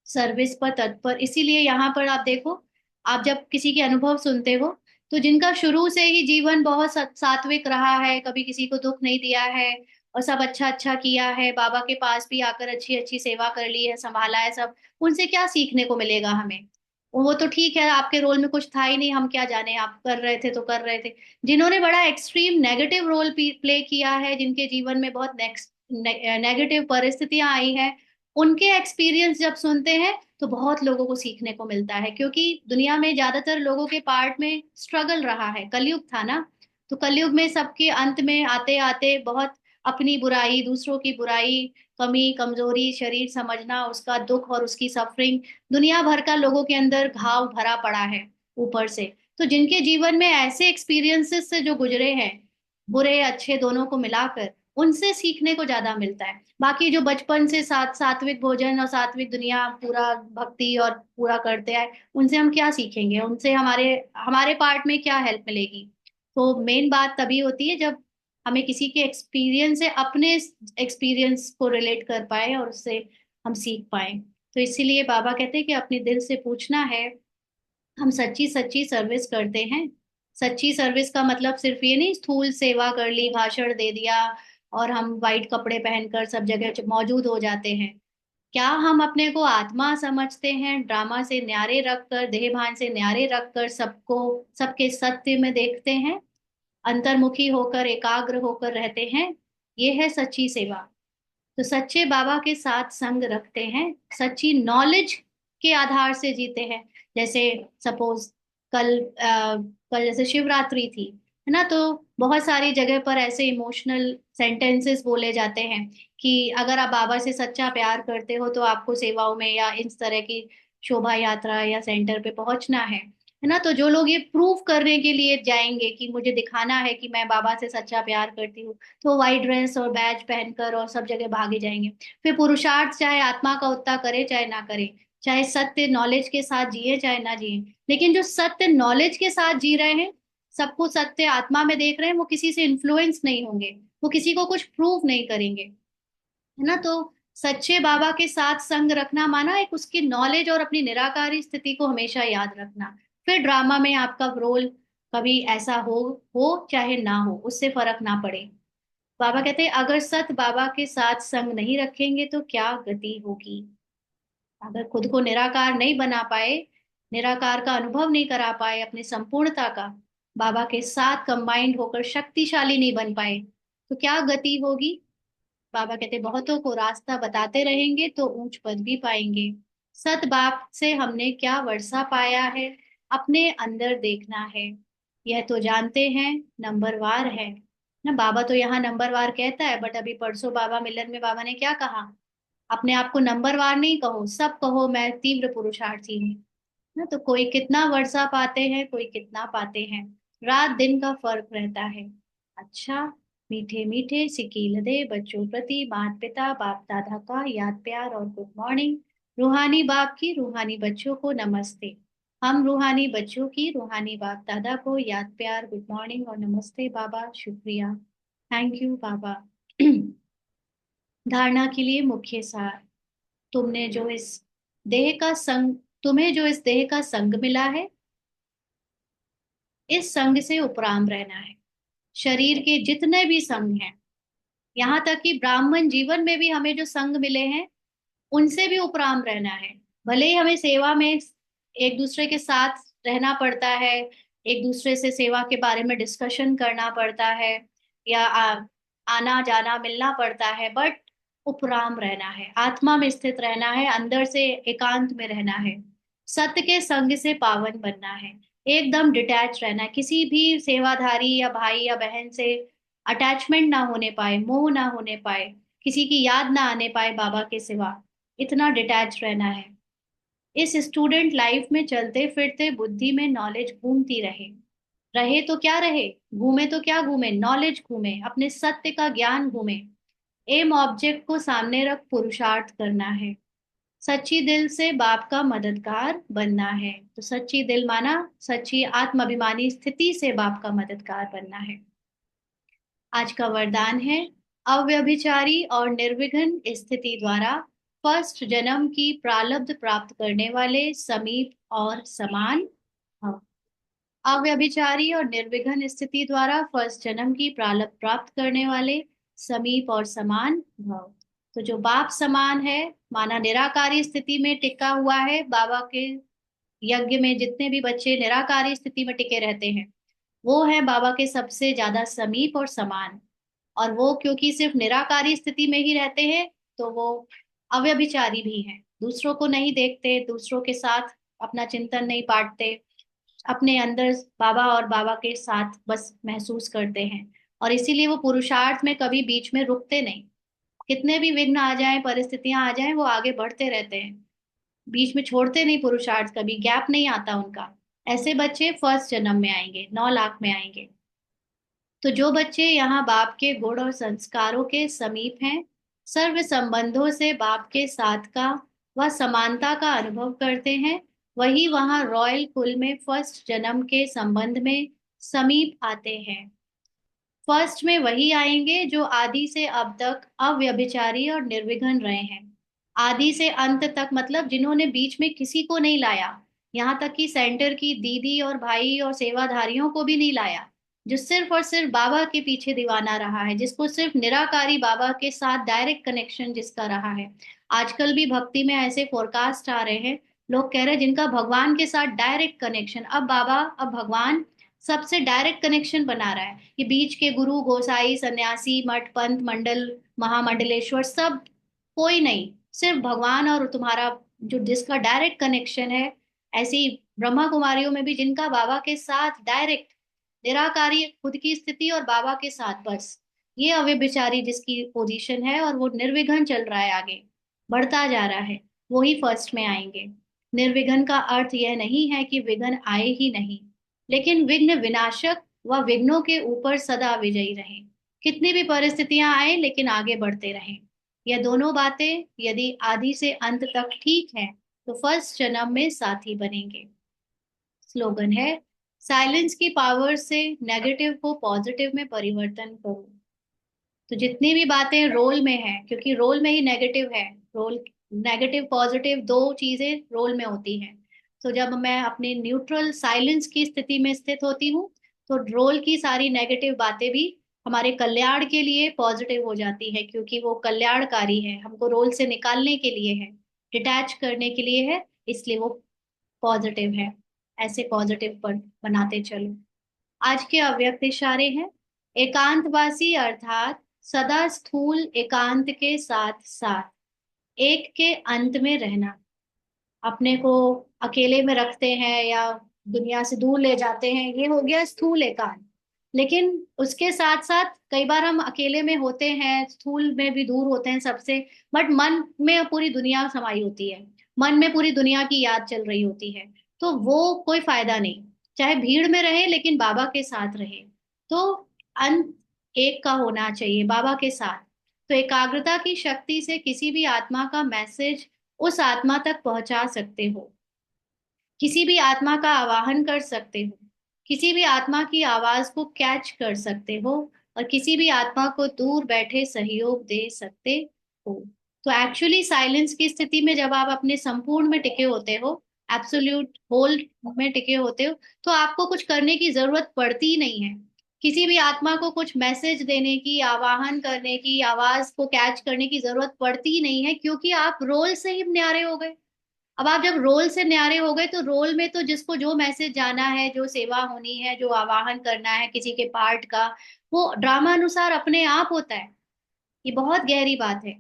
सर्विस पर तत्पर। इसीलिए यहाँ पर आप देखो, आप जब किसी के अनुभव सुनते हो तो जिनका शुरू से ही जीवन बहुत सात्विक रहा है, कभी किसी को दुख नहीं दिया है, और सब अच्छा अच्छा किया है, बाबा के पास भी आकर अच्छी अच्छी सेवा कर ली है, संभाला है सब, उनसे क्या सीखने को मिलेगा हमें। वो तो ठीक है, आपके रोल में कुछ था ही नहीं, हम क्या जाने, आप कर रहे थे तो कर रहे थे। जिन्होंने बड़ा एक्सट्रीम नेगेटिव रोल प्ले किया है, जिनके जीवन में बहुत नेक्स्ट नेगेटिव परिस्थितियां आई है, उनके एक्सपीरियंस जब सुनते हैं तो बहुत लोगों को सीखने को मिलता है। क्योंकि दुनिया में ज्यादातर लोगों के पार्ट में स्ट्रगल रहा है, कलयुग था ना। तो कलयुग में सबके अंत में आते आते बहुत अपनी बुराई, दूसरों की बुराई, कमी कमजोरी, शरीर समझना, उसका दुख और उसकी सफरिंग, दुनिया भर का लोगों के अंदर घाव भरा पड़ा है ऊपर से। तो जिनके जीवन में ऐसे एक्सपीरियंसेस से जो गुजरे हैं, बुरे अच्छे दोनों को मिलाकर, उनसे सीखने को ज्यादा मिलता है। बाकी जो बचपन से सात्विक भोजन और सात्विक दुनिया पूरा भक्ति और पूरा करते हैं, उनसे हम क्या सीखेंगे, उनसे हमारे हमारे पार्ट में क्या हेल्प मिलेगी। तो मेन बात तभी होती है जब हमें किसी के एक्सपीरियंस से अपने एक्सपीरियंस को रिलेट कर पाए और उससे हम सीख पाए। तो इसीलिए बाबा कहते हैं कि अपने दिल से पूछना है। हम सच्ची सच्ची सर्विस करते हैं। सच्ची सर्विस का मतलब सिर्फ ये नहीं स्थूल सेवा कर ली, भाषण दे दिया और हम वाइट कपड़े पहनकर सब जगह मौजूद हो जाते हैं। क्या हम अपने को आत्मा समझते हैं, ड्रामा से न्यारे रखकर, देह भान से न्यारे रखकर सबको सबके सत्य में देखते हैं, अंतर्मुखी होकर एकाग्र होकर रहते हैं? ये है सच्ची सेवा। तो सच्चे बाबा के साथ संग रखते हैं, सच्ची नॉलेज के आधार से जीते हैं। जैसे सपोज कल कल जैसे शिवरात्रि थी, है ना, तो बहुत सारी जगह पर ऐसे इमोशनल सेंटेंसेस बोले जाते हैं कि अगर आप बाबा से सच्चा प्यार करते हो तो आपको सेवाओं में या इस तरह की शोभा यात्रा या सेंटर पे पहुंचना है ना। तो जो लोग ये प्रूव करने के लिए जाएंगे कि मुझे दिखाना है कि मैं बाबा से सच्चा प्यार करती हूँ, तो वाइट ड्रेस और बैज पहनकर और सब जगह भागे जाएंगे। फिर पुरुषार्थ चाहे आत्मा का उतना करे चाहे ना करे, चाहे सत्य नॉलेज के साथ जिए चाहे ना जिए, लेकिन जो सत्य नॉलेज के साथ जी रहे हैं, सबको सत्य आत्मा में देख रहे हैं, वो किसी से इन्फ्लुएंस नहीं होंगे, वो किसी को कुछ प्रूव नहीं करेंगे, है ना। तो सच्चे बाबा के साथ संग रखना माना एक उसकी नॉलेज और अपनी निराकारी स्थिति को हमेशा याद रखना। फिर ड्रामा में आपका रोल कभी ऐसा हो चाहे ना हो, उससे फर्क ना पड़े। बाबा कहते हैं अगर सत बाबा के साथ संग नहीं रखेंगे तो क्या गति होगी। अगर खुद को निराकार नहीं बना पाए, निराकार का अनुभव नहीं करा पाए, अपनी संपूर्णता का, बाबा के साथ कंबाइंड होकर शक्तिशाली नहीं बन पाए, तो क्या गति होगी। बाबा कहते बहुतों को रास्ता बताते रहेंगे तो ऊंच पद भी पाएंगे। सत बाप से हमने क्या वर्षा पाया है, अपने अंदर देखना है, यह तो जानते हैं नंबरवार है। ना बाबा तो यहाँ नंबरवार कहता है, बट अभी परसों बाबा मिलन में बाबा ने क्या कहा? अपने आप को नंबरवार नहीं कहो, सब कहो मैं तीव्र पुरुषार्थी हूँ। ना तो कोई कितना वर्षा पाते हैं, कोई कितना पाते हैं, रात दिन का फर्क रहता है। अच्छा, मीठे मीठे सिकील दे बच्चों प्रति माता पिता बाप दादा का याद प्यार और गुड मॉर्निंग। रूहानी बाप की रूहानी बच्चों को नमस्ते। हम रूहानी बच्चों की रूहानी बाप दादा को याद प्यार गुड मॉर्निंग और नमस्ते बाबा, शुक्रिया, थैंक यू बाबा। धारणा के लिए मुख्य सार। तुमने जो इस देह का संग तुम्हें जो इस देह का संग मिला है, इस संग से उपराम रहना है। शरीर के जितने भी संग हैं, यहाँ तक कि ब्राह्मण जीवन में भी हमें जो संग मिले हैं, उनसे भी उपराम रहना है। भले ही हमें सेवा में एक दूसरे के साथ रहना पड़ता है, एक दूसरे से सेवा के बारे में डिस्कशन करना पड़ता है, या आना जाना मिलना पड़ता है, बट उपराम रहना है, आत्मा में स्थित रहना है, अंदर से एकांत में रहना है। सत्य के संग से पावन बनना है। एकदम डिटैच रहना है, किसी भी सेवाधारी या भाई या बहन से अटैचमेंट ना होने पाए, मोह ना होने पाए, किसी की याद ना आने पाए बाबा के सिवा। इतना डिटैच रहना है। इस स्टूडेंट लाइफ में चलते फिरते बुद्धि में नॉलेज घूमती रहे। रहे तो क्या रहे, घूमे तो क्या घूमे, नॉलेज घूमे, अपने सत्य का ज्ञान घूमे। एम ऑब्जेक्ट को सामने रख पुरुषार्थ करना है। सच्ची दिल से बाप का मददगार बनना है। तो सच्ची दिल माना सच्ची आत्माभिमानी स्थिति से बाप का मददगार बनना है। आज का वरदान है, अव्यभिचारी और निर्विघ्न स्थिति द्वारा फर्स्ट जन्म की प्रारब्ध प्राप्त करने वाले समीप और समान भव। अव्यभिचारी और निर्विघ्न स्थिति द्वारा फर्स्ट जन्म की प्रारब्ध प्राप्त करने वाले समीप और समान भव। तो जो बाप समान है, माना निराकारी स्थिति में टिका हुआ है, बाबा के यज्ञ में जितने भी बच्चे निराकारी स्थिति में टिके रहते हैं, वो है बाबा के सबसे ज्यादा समीप और समान। और वो क्योंकि सिर्फ निराकारी स्थिति में ही रहते हैं, तो वो अव्यभिचारी भी हैं, दूसरों को नहीं देखते, दूसरों के साथ अपना चिंतन नहीं बांटते, अपने अंदर बाबा और बाबा के साथ बस महसूस करते हैं। और इसीलिए वो पुरुषार्थ में कभी बीच में रुकते नहीं। कितने भी विघ्न आ जाएं, परिस्थितियां आ जाएं, वो आगे बढ़ते रहते हैं, बीच में छोड़ते नहीं पुरुषार्थ, कभी गैप नहीं आता उनका। ऐसे बच्चे फर्स्ट जन्म में आएंगे, 9 लाख में आएंगे। तो जो बच्चे यहाँ बाप के गुण और संस्कारों के समीप हैं, सर्व संबंधों से बाप के साथ का व समानता का अनुभव करते हैं, वही वहाँ रॉयल कुल में फर्स्ट जन्म के संबंध में समीप आते हैं। फर्स्ट में वही आएंगे जो आदि से अब तक अव्यभिचारी और निर्विघ्न रहे हैं। आदि से अंत तक मतलब जिन्होंने बीच में किसी को नहीं लाया, यहाँ तक कि सेंटर की दीदी और भाई और सेवाधारियों को भी नहीं लाया, जो सिर्फ और सिर्फ बाबा के पीछे दीवाना रहा है, जिसको सिर्फ निराकारी बाबा के साथ डायरेक्ट कनेक्शन जिसका रहा है। आजकल भी भक्ति में ऐसे फोरकास्ट आ रहे हैं, लोग कह रहे हैं जिनका भगवान के साथ डायरेक्ट कनेक्शन, अब बाबा अब भगवान सबसे डायरेक्ट कनेक्शन बना रहा है। ये बीच के गुरु गोसाई सन्यासी मठ पंथ मंडल महामंडलेश्वर सब कोई नहीं, सिर्फ भगवान और तुम्हारा जो जिसका डायरेक्ट कनेक्शन है। ऐसी ब्रह्मा कुमारियों में भी जिनका बाबा के साथ डायरेक्ट निराकारी खुद की स्थिति और बाबा के साथ बस, ये अव्यभिचारी जिसकी पोजीशन है और वो निर्विघ्न चल रहा है, आगे बढ़ता जा रहा है, वो ही फर्स्ट में आएंगे। निर्विघ्न का अर्थ यह नहीं है कि विघ्न आए ही नहीं, लेकिन विघ्न विनाशक व विघ्नों के ऊपर सदा विजयी रहें। कितनी भी परिस्थितियां आए लेकिन आगे बढ़ते रहें। यह दोनों बातें यदि आदि से अंत तक ठीक है, तो फर्स्ट जन्म में साथी बनेंगे। स्लोगन है, साइलेंस की पावर से नेगेटिव को पॉजिटिव में परिवर्तन करो। तो जितनी भी बातें रोल में है, क्योंकि रोल में ही नेगेटिव है, रोल नेगेटिव पॉजिटिव दो चीजें रोल में होती हैं। तो जब मैं अपने न्यूट्रल साइलेंस की स्थिति में स्थित होती हूँ, तो रोल की सारी नेगेटिव बातें भी हमारे कल्याण के लिए पॉजिटिव हो जाती है, क्योंकि वो कल्याणकारी है, हमको रोल से निकालने के लिए है, डिटैच करने के लिए है, इसलिए वो पॉजिटिव है। ऐसे पॉजिटिव पर बनाते चलो। आज के अव्यक्त इशारे हैं, एकांतवासी अर्थात सदा स्थूल एकांत के साथ साथ एक के अंत में रहना। अपने को अकेले में रखते हैं या दुनिया से दूर ले जाते हैं, ये हो गया स्थूल एकांत। लेकिन उसके साथ साथ कई बार हम अकेले में होते हैं, स्थूल में भी दूर होते हैं सबसे, बट मन में पूरी दुनिया समाई होती है, मन में पूरी दुनिया की याद चल रही होती है। तो वो कोई फायदा नहीं, चाहे भीड़ में रहे लेकिन बाबा के साथ रहे। तो अंत एक का होना चाहिए बाबा के साथ। तो एकाग्रता की शक्ति से किसी भी आत्मा का मैसेज उस आत्मा तक पहुंचा सकते हो, किसी भी आत्मा का आवाहन कर सकते हो, किसी भी आत्मा की आवाज को कैच कर सकते हो, और किसी भी आत्मा को दूर बैठे सहयोग दे सकते हो। तो एक्चुअली साइलेंस की स्थिति में जब आप अपने संपूर्ण में टिके होते हो, एब्सोल्यूट होल्ड में टिके होते हो, तो आपको कुछ करने की जरूरत पड़ती ही नहीं है। किसी भी आत्मा को कुछ मैसेज देने की, आवाहन करने की, आवाज को कैच करने की जरूरत पड़ती ही नहीं है, क्योंकि आप रोल से ही न्यारे हो गए। अब आप जब रोल से न्यारे हो गए, तो रोल में तो जिसको जो मैसेज जाना है, जो सेवा होनी है, जो आवाहन करना है किसी के पार्ट का, वो ड्रामा अनुसार अपने आप होता है। ये बहुत गहरी बात है।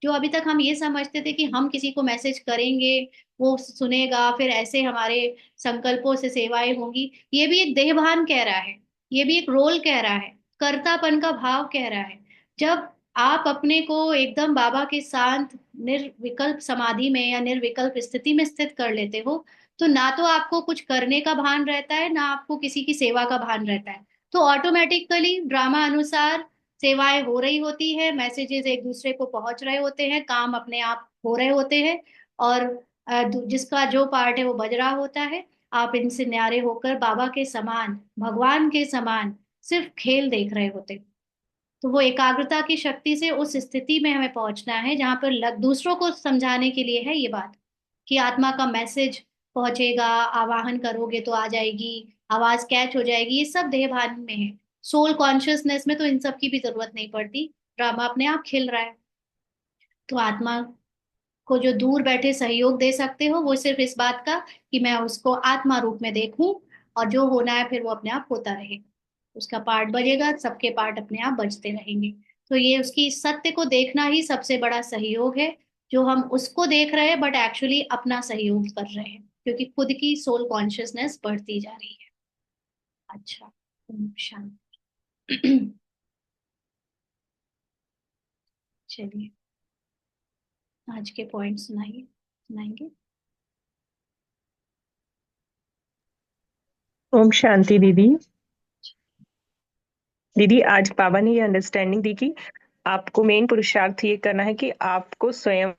जो अभी तक हम ये समझते थे कि हम किसी को मैसेज करेंगे, वो सुनेगा, फिर ऐसे हमारे संकल्पों से सेवाएं होंगी, ये भी एक देहभान कह रहा है, ये भी एक रोल कह रहा है, कर्तापन का भाव कह रहा है। जब आप अपने को एकदम बाबा के शांत निर्विकल्प समाधि में या निर्विकल्प स्थिति में स्थित कर लेते हो, तो ना तो आपको कुछ करने का भान रहता है, ना आपको किसी की सेवा का भान रहता है। तो ऑटोमेटिकली ड्रामा अनुसार सेवाएं हो रही होती है, मैसेजेस एक दूसरे को पहुंच रहे होते हैं, काम अपने आप हो रहे होते हैं, और जिसका जो पार्ट है वो बज रहा होता है। आप इनसे न्यारे होकर बाबा के समान, भगवान के समान सिर्फ खेल देख रहे होते। तो वो एकाग्रता की शक्ति से उस स्थिति में हमें पहुंचना है जहां पर दूसरों को समझाने के लिए है ये बात, कि आत्मा का मैसेज पहुंचेगा, आवाहन करोगे तो आ जाएगी, आवाज कैच हो जाएगी, ये सब देह भान में है। सोल कॉन्शियसनेस में तो इन सब की भी जरूरत नहीं पड़ती, ड्रामा अपने आप खिल रहा है। तो आत्मा को जो दूर बैठे सहयोग दे सकते हो, वो सिर्फ इस बात का कि मैं उसको आत्मा रूप में देखूं, और जो होना है फिर वो अपने आप होता रहे। उसका पार्ट बजेगा, सबके पार्ट अपने आप बजते रहेंगे। तो ये उसकी सत्य को देखना ही सबसे बड़ा सहयोग है, जो हम उसको देख रहे हैं बट एक्चुअली अपना सहयोग कर रहे हैं, क्योंकि खुद की सोल कॉन्शियसनेस बढ़ती जा रही है। अच्छा। शांति। चलिए, आज के पॉइंट सुनाइए, सुनाएंगे। ओम शांति दीदी। दीदी आज बाबा ने ये अंडरस्टैंडिंग दी कि आपको मेन पुरुषार्थ ये करना है कि आपको स्वयं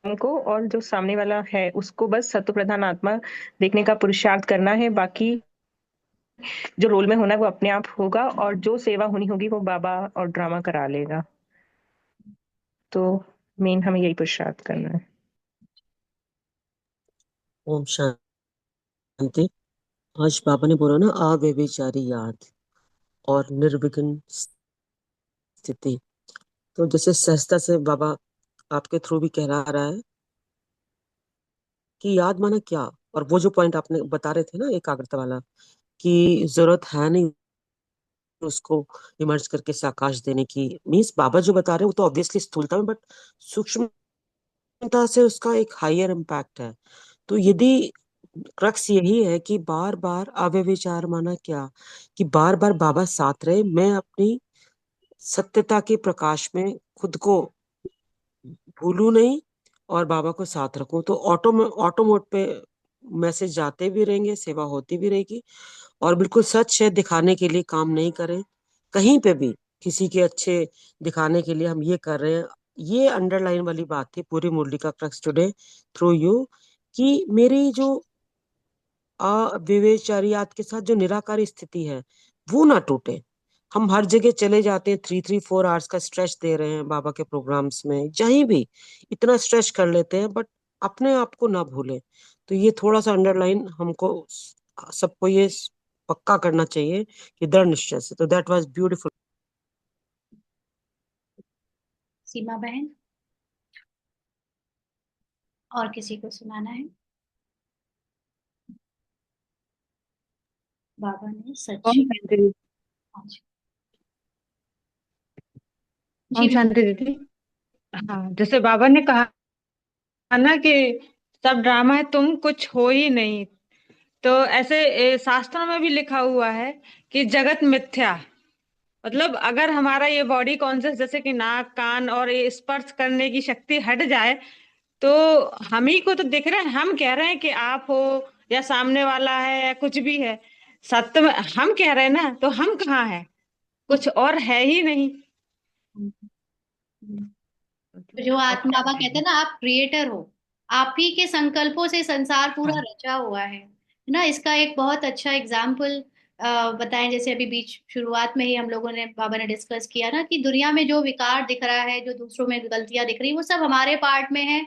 को और जो सामने वाला है उसको बस सत्व प्रधान आत्मा देखने का पुरुषार्थ करना है। बाकी जो रोल में होना है वो अपने आप होगा, और जो सेवा होनी होगी वो बाबा और ड्रामा करा लेगा। तो मेन हमें यही पुरुषार्थ करना है। ओम शांति। आज बाबा ने बोला ना, अव्यभिचारी याद और निर्विघ्न स्थिति। तो जैसे सहजता से बाबा आपके थ्रू भी कह रहा है कि याद माना क्या। और वो जो पॉइंट आपने बता रहे थे ना एकाग्रता वाला, कि जरूरत है नहीं उसको इमर्ज करके साकाश देने की। मीन्स बाबा जो बता रहे हैं वो तो ऑब्वियसली स्थूलता में, बट सूक्ष्मता से उसका एक हायर इम्पैक्ट है। तो यदि क्रक्स यही है कि बार बार अव्यभिचार माना क्या, कि बार बार बाबा साथ रहे, मैं अपनी सत्यता के प्रकाश में खुद को भूलू नहीं और बाबा को साथ रखूं, तो ऑटो मोड पे मैसेज जाते भी रहेंगे, सेवा होती भी रहेगी। और बिल्कुल सच है, दिखाने के लिए काम नहीं करें कहीं पे भी, किसी के अच्छे दिखाने के लिए हम ये कर रहे हैं। ये अंडरलाइन वाली बात थी पूरी मुरली का क्रक्स टुडे थ्रू यू, कि मेरी जो अविवेचारियात के साथ जो निराकारी स्थिति है वो ना टूटे। हम हर जगह चले जाते हैं, 3-3-4 आवर्स का स्ट्रेच दे रहे हैं बाबा के प्रोग्राम्स में, जहीं भी इतना स्ट्रेच कर लेते हैं, बट अपने आप को ना भूलें। तो ये थोड़ा सा अंडरलाइन हमको सबको ये पक्का करना चाहिए कि दृढ़ निश्चय से। तो दैट वाज ब्यूटीफुल। सीमा बहन, और किसी को सुनाना है? बाबा ने ओम सच। शांति। आज। ओम जी शांति दीदी। हाँ, जैसे बाबा ने कहा ना कि सब ड्रामा है, तुम कुछ हो ही नहीं। तो ऐसे शास्त्रों में भी लिखा हुआ है कि जगत मिथ्या। मतलब अगर हमारा ये बॉडी कॉन्शियस जैसे कि नाक कान और ये स्पर्श करने की शक्ति हट जाए, तो हम ही को तो दिख रहा है, हम कह रहे हैं कि आप हो या सामने वाला है या कुछ भी है। सत्य में हम कह रहे हैं ना, तो हम कहाँ है? कुछ और है ही नहीं। जो आत्मा बाबा कहते हैं ना, आप क्रिएटर हो। आप ही के संकल्पों से संसार पूरा हाँ, रचा हुआ है ना। इसका एक बहुत अच्छा एग्जाम्पल बताएं। जैसे अभी बीच शुरुआत में ही हम लोगों ने, बाबा ने डिस्कस किया ना, कि दुनिया में जो विकार दिख रहा है, जो दूसरों में गलतियां दिख रही, वो सब हमारे पार्ट में है।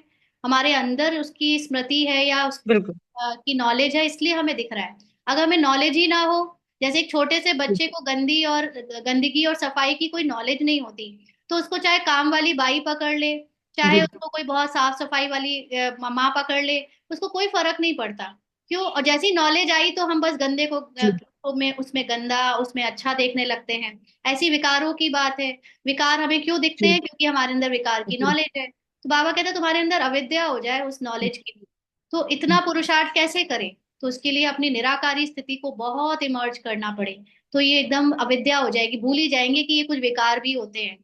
हमारे अंदर उसकी स्मृति है या बिल्कुल। की नॉलेज है, इसलिए हमें दिख रहा है। अगर हमें नॉलेज ही ना हो, जैसे एक छोटे से बच्चे को गंदगी और सफाई की कोई नॉलेज नहीं होती, तो उसको चाहे काम वाली बाई पकड़ ले, चाहे जी उसको कोई बहुत साफ सफाई वाली माँ पकड़ ले, उसको कोई फर्क नहीं पड़ता। क्यों? और जैसी नॉलेज आई तो हम बस गंदे जी को में उसमें गंदा, उसमें अच्छा देखने लगते हैं। ऐसी विकारों की बात है। विकार हमें क्यों दिखते जी हैं? क्योंकि हमारे अंदर विकार की जी नॉलेज है। तो बाबा कहते हैं तुम्हारे अंदर अविद्या हो जाए उस नॉलेज की भी, तो इतना पुरुषार्थ कैसे करें? तो उसके लिए अपनी निराकारी स्थिति को बहुत इमर्ज करना पड़े। तो ये एकदम अविद्या हो जाएगी, भूल ही जाएंगे कि ये कुछ विकार भी होते हैं।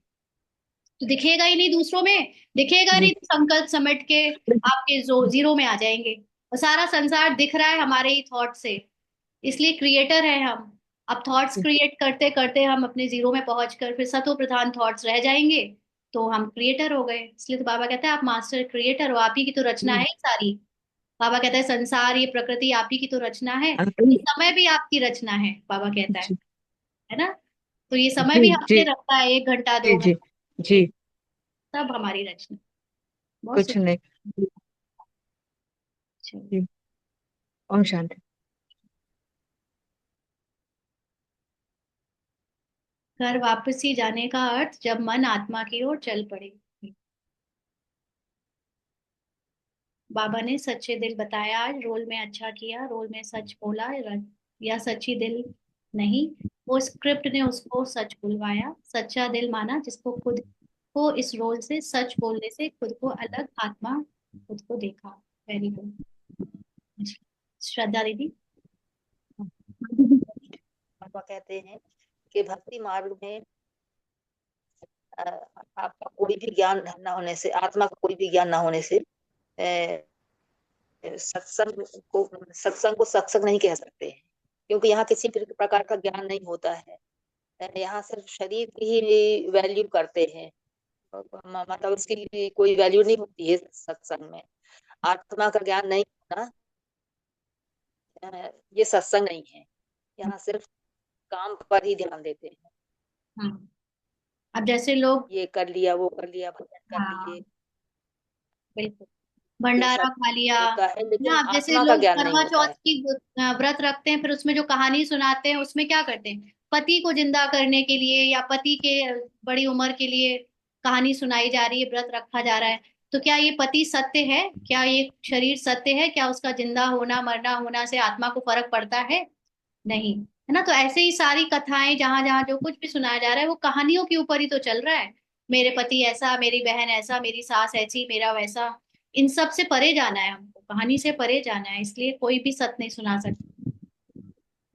तो दिखेगा ही नहीं दूसरों में, दिखेगा जी नहीं तो संकल्प समेट के आपके जीरो में आ जाएंगे। और सारा संसार दिख रहा है हमारे ही थॉट से। इसलिए क्रिएटर है हम। अब थॉट्स क्रिएट करते करते हम अपने जीरो में पहुंच कर फिर सतो प्रधान थॉट्स रह जाएंगे, तो हम क्रिएटर हो गए। इसलिए तो बाबा कहते हैं आप मास्टर क्रिएटर हो, आप ही की तो रचना है ये सारी। बाबा कहता है संसार, ये प्रकृति आप ही की तो रचना है, ये समय भी आपकी रचना है, बाबा कहता है ना। तो ये समय जी भी जी हमसे रखता है, 1 घंटा जी 2 घंटा, जी जी सब हमारी रचना। बहुत कुछ नहीं। सुंदर। जी। ओम शांति। घर वापसी जाने का अर्थ, जब मन आत्मा की ओर चल पड़े। बाबा ने सच्चे दिल बताया आज, रोल में अच्छा किया, रोल में सच बोला, या सच्ची दिल नहीं, वो स्क्रिप्ट ने उसको सच बुलवाया। सच्चा दिल माना जिसको खुद को इस रोल से, सच बोलने से खुद को अलग आत्मा खुद को देखा। Very good. श्रद्धा दीदी। पापा कहते हैं कि भक्ति मार्ग में आपका कोई भी ज्ञान न होने से, आत्मा का कोई भी ज्ञान न होने से अ, सत्संग को सत्संग नहीं कह सकते हैं, क्योंकि यहाँ किसी प्रकार का ज्ञान नहीं होता है। यहाँ सिर्फ शरीर की ही वैल्यू करते हैं। मतलब उसकी कोई वैल्यू नहीं होती है सत्संग में। आत्मा का ज्ञान नहीं होना ये सत्संग नहीं है। यहाँ सिर्फ काम पर ही ध्यान देते हैं। हाँ, अब जैसे लोग, ये कर लिया, वो कर लिया, भजन कर हाँ लिए, बिल्कुल, ये भंडारा सब खा लिया होता है, ना। लेकिन अब जैसे आत्मा का लोग ज्ञान नहीं करवा होता चौथ है। की व्रत रखते हैं, फिर उसमें जो कहानी सुनाते हैं उसमें क्या करते हैं? पति को जिंदा करने के लिए या पति के बड़ी उम्र के लिए कहानी सुनाई जा रही है, व्रत रखा जा रहा है। तो क्या ये पति सत्य है? क्या ये शरीर सत्य है? क्या उसका जिंदा होना मरना होना से आत्मा को फर्क पड़ता है? नहीं, है ना। तो ऐसे ही सारी कथाएं, जहां जहां जो कुछ भी सुनाया जा रहा है, वो कहानियों के ऊपर ही तो चल रहा है। मेरे पति ऐसा, मेरी बहन ऐसा, मेरी सास ऐसी, मेरा वैसा। इन सब से परे जाना है हमको, कहानी से परे जाना है। इसलिए कोई भी सत्य नहीं सुना सकता,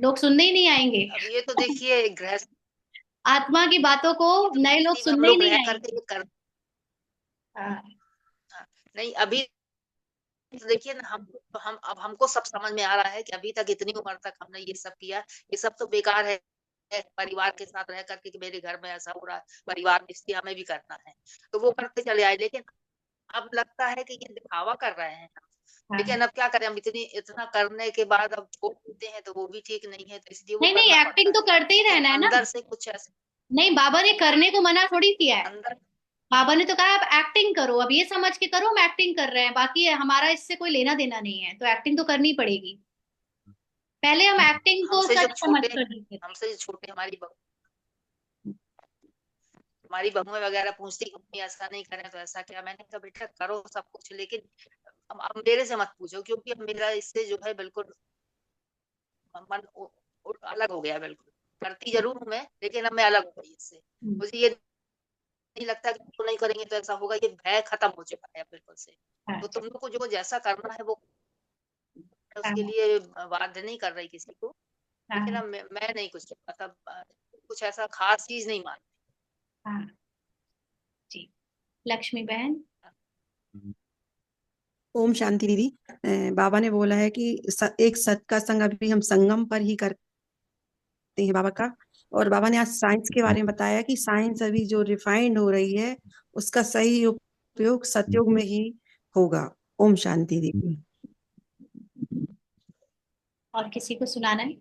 लोग सुनने ही नहीं आएंगे। अब ये तो देखिए गृहस्थ, आत्मा की बातों को ये तो नए लोग गृहस्थी में हम सुनने ही लोग नहीं रह करके आएंगे। ये कर। हाँ। हाँ, नहीं अभी तो देखिए ना, हम अब हमको सब समझ में आ रहा है कि अभी तक इतनी उम्र तक हमने ये सब किया, ये सब तो बेकार है। परिवार के साथ रह करके कि मेरे घर में ऐसा हो रहा है, परिवार में इसलिए हमें भी करना है, तो वो करते चले आए। लेकिन अब लगता है कि ये दिखावा कर रहे हैं। हाँ, लेकिन अब क्या करें, हम इतना करने के बाद अब छोड़ देते हैं तो वो भी ठीक नहीं है, तो इसलिए वो नहीं नहीं, करना पड़ता एक्टिंग तो है। करते ही लेकिन रहना है ना। अंदर से कुछ ऐसे नहीं, बाबा ने करने को मना थोड़ी किया है। अंदर बाबा ने तो कहा आप एक्टिंग करो, अब ये समझ के करो हम एक्टिंग कर रहे हैं, बाकी हमारा इससे कोई लेना देना नहीं है। तो एक्टिंग तो करनी पड़ेगी। पहले हम एक्टिंग को हमसे जो सच समझ छोटे कर लेते थे। हमसे जो छोटे हमारी बहुएं वगैरह पूछती मम्मी ऐसा नहीं करें तो ऐसा क्या, मैंने कहा बेटा करो सब कुछ, लेकिन अब मेरे से मत पूछो, क्योंकि अब मेरा इससे जो है बिल्कुल मन अलग हो गया बिल्कुल। करती जरूर हूँ मैं, लेकिन अब मैं अलग हो गई इससे। हम्म, मुझे ये नहीं लगता कि तो नहीं करेंगे तो ऐसा होगा, ये भय खत्म हो चुका है बिल्कुल से। तो हाँ। तुम लोग को जो जैसा करना है वो उसके लिए बाध्य नहीं कर रही किसी को, लेकिन हाँ अब मैं नहीं कुछ मतलब कुछ ऐसा खास चीज नहीं मानती। हाँ जी। लक्ष्मी बहन। ओम शांति दीदी। बाबा ने बोला है कि एक सत का संग अभी हम संगम पर ही करते हैं बाबा का। और बाबा ने आज साइंस के बारे में बताया कि साइंस अभी जो रिफाइंड हो रही है उसका सही उपयोग सतयुग में ही होगा। ओम शांति दीदी। और किसी को सुनाना है?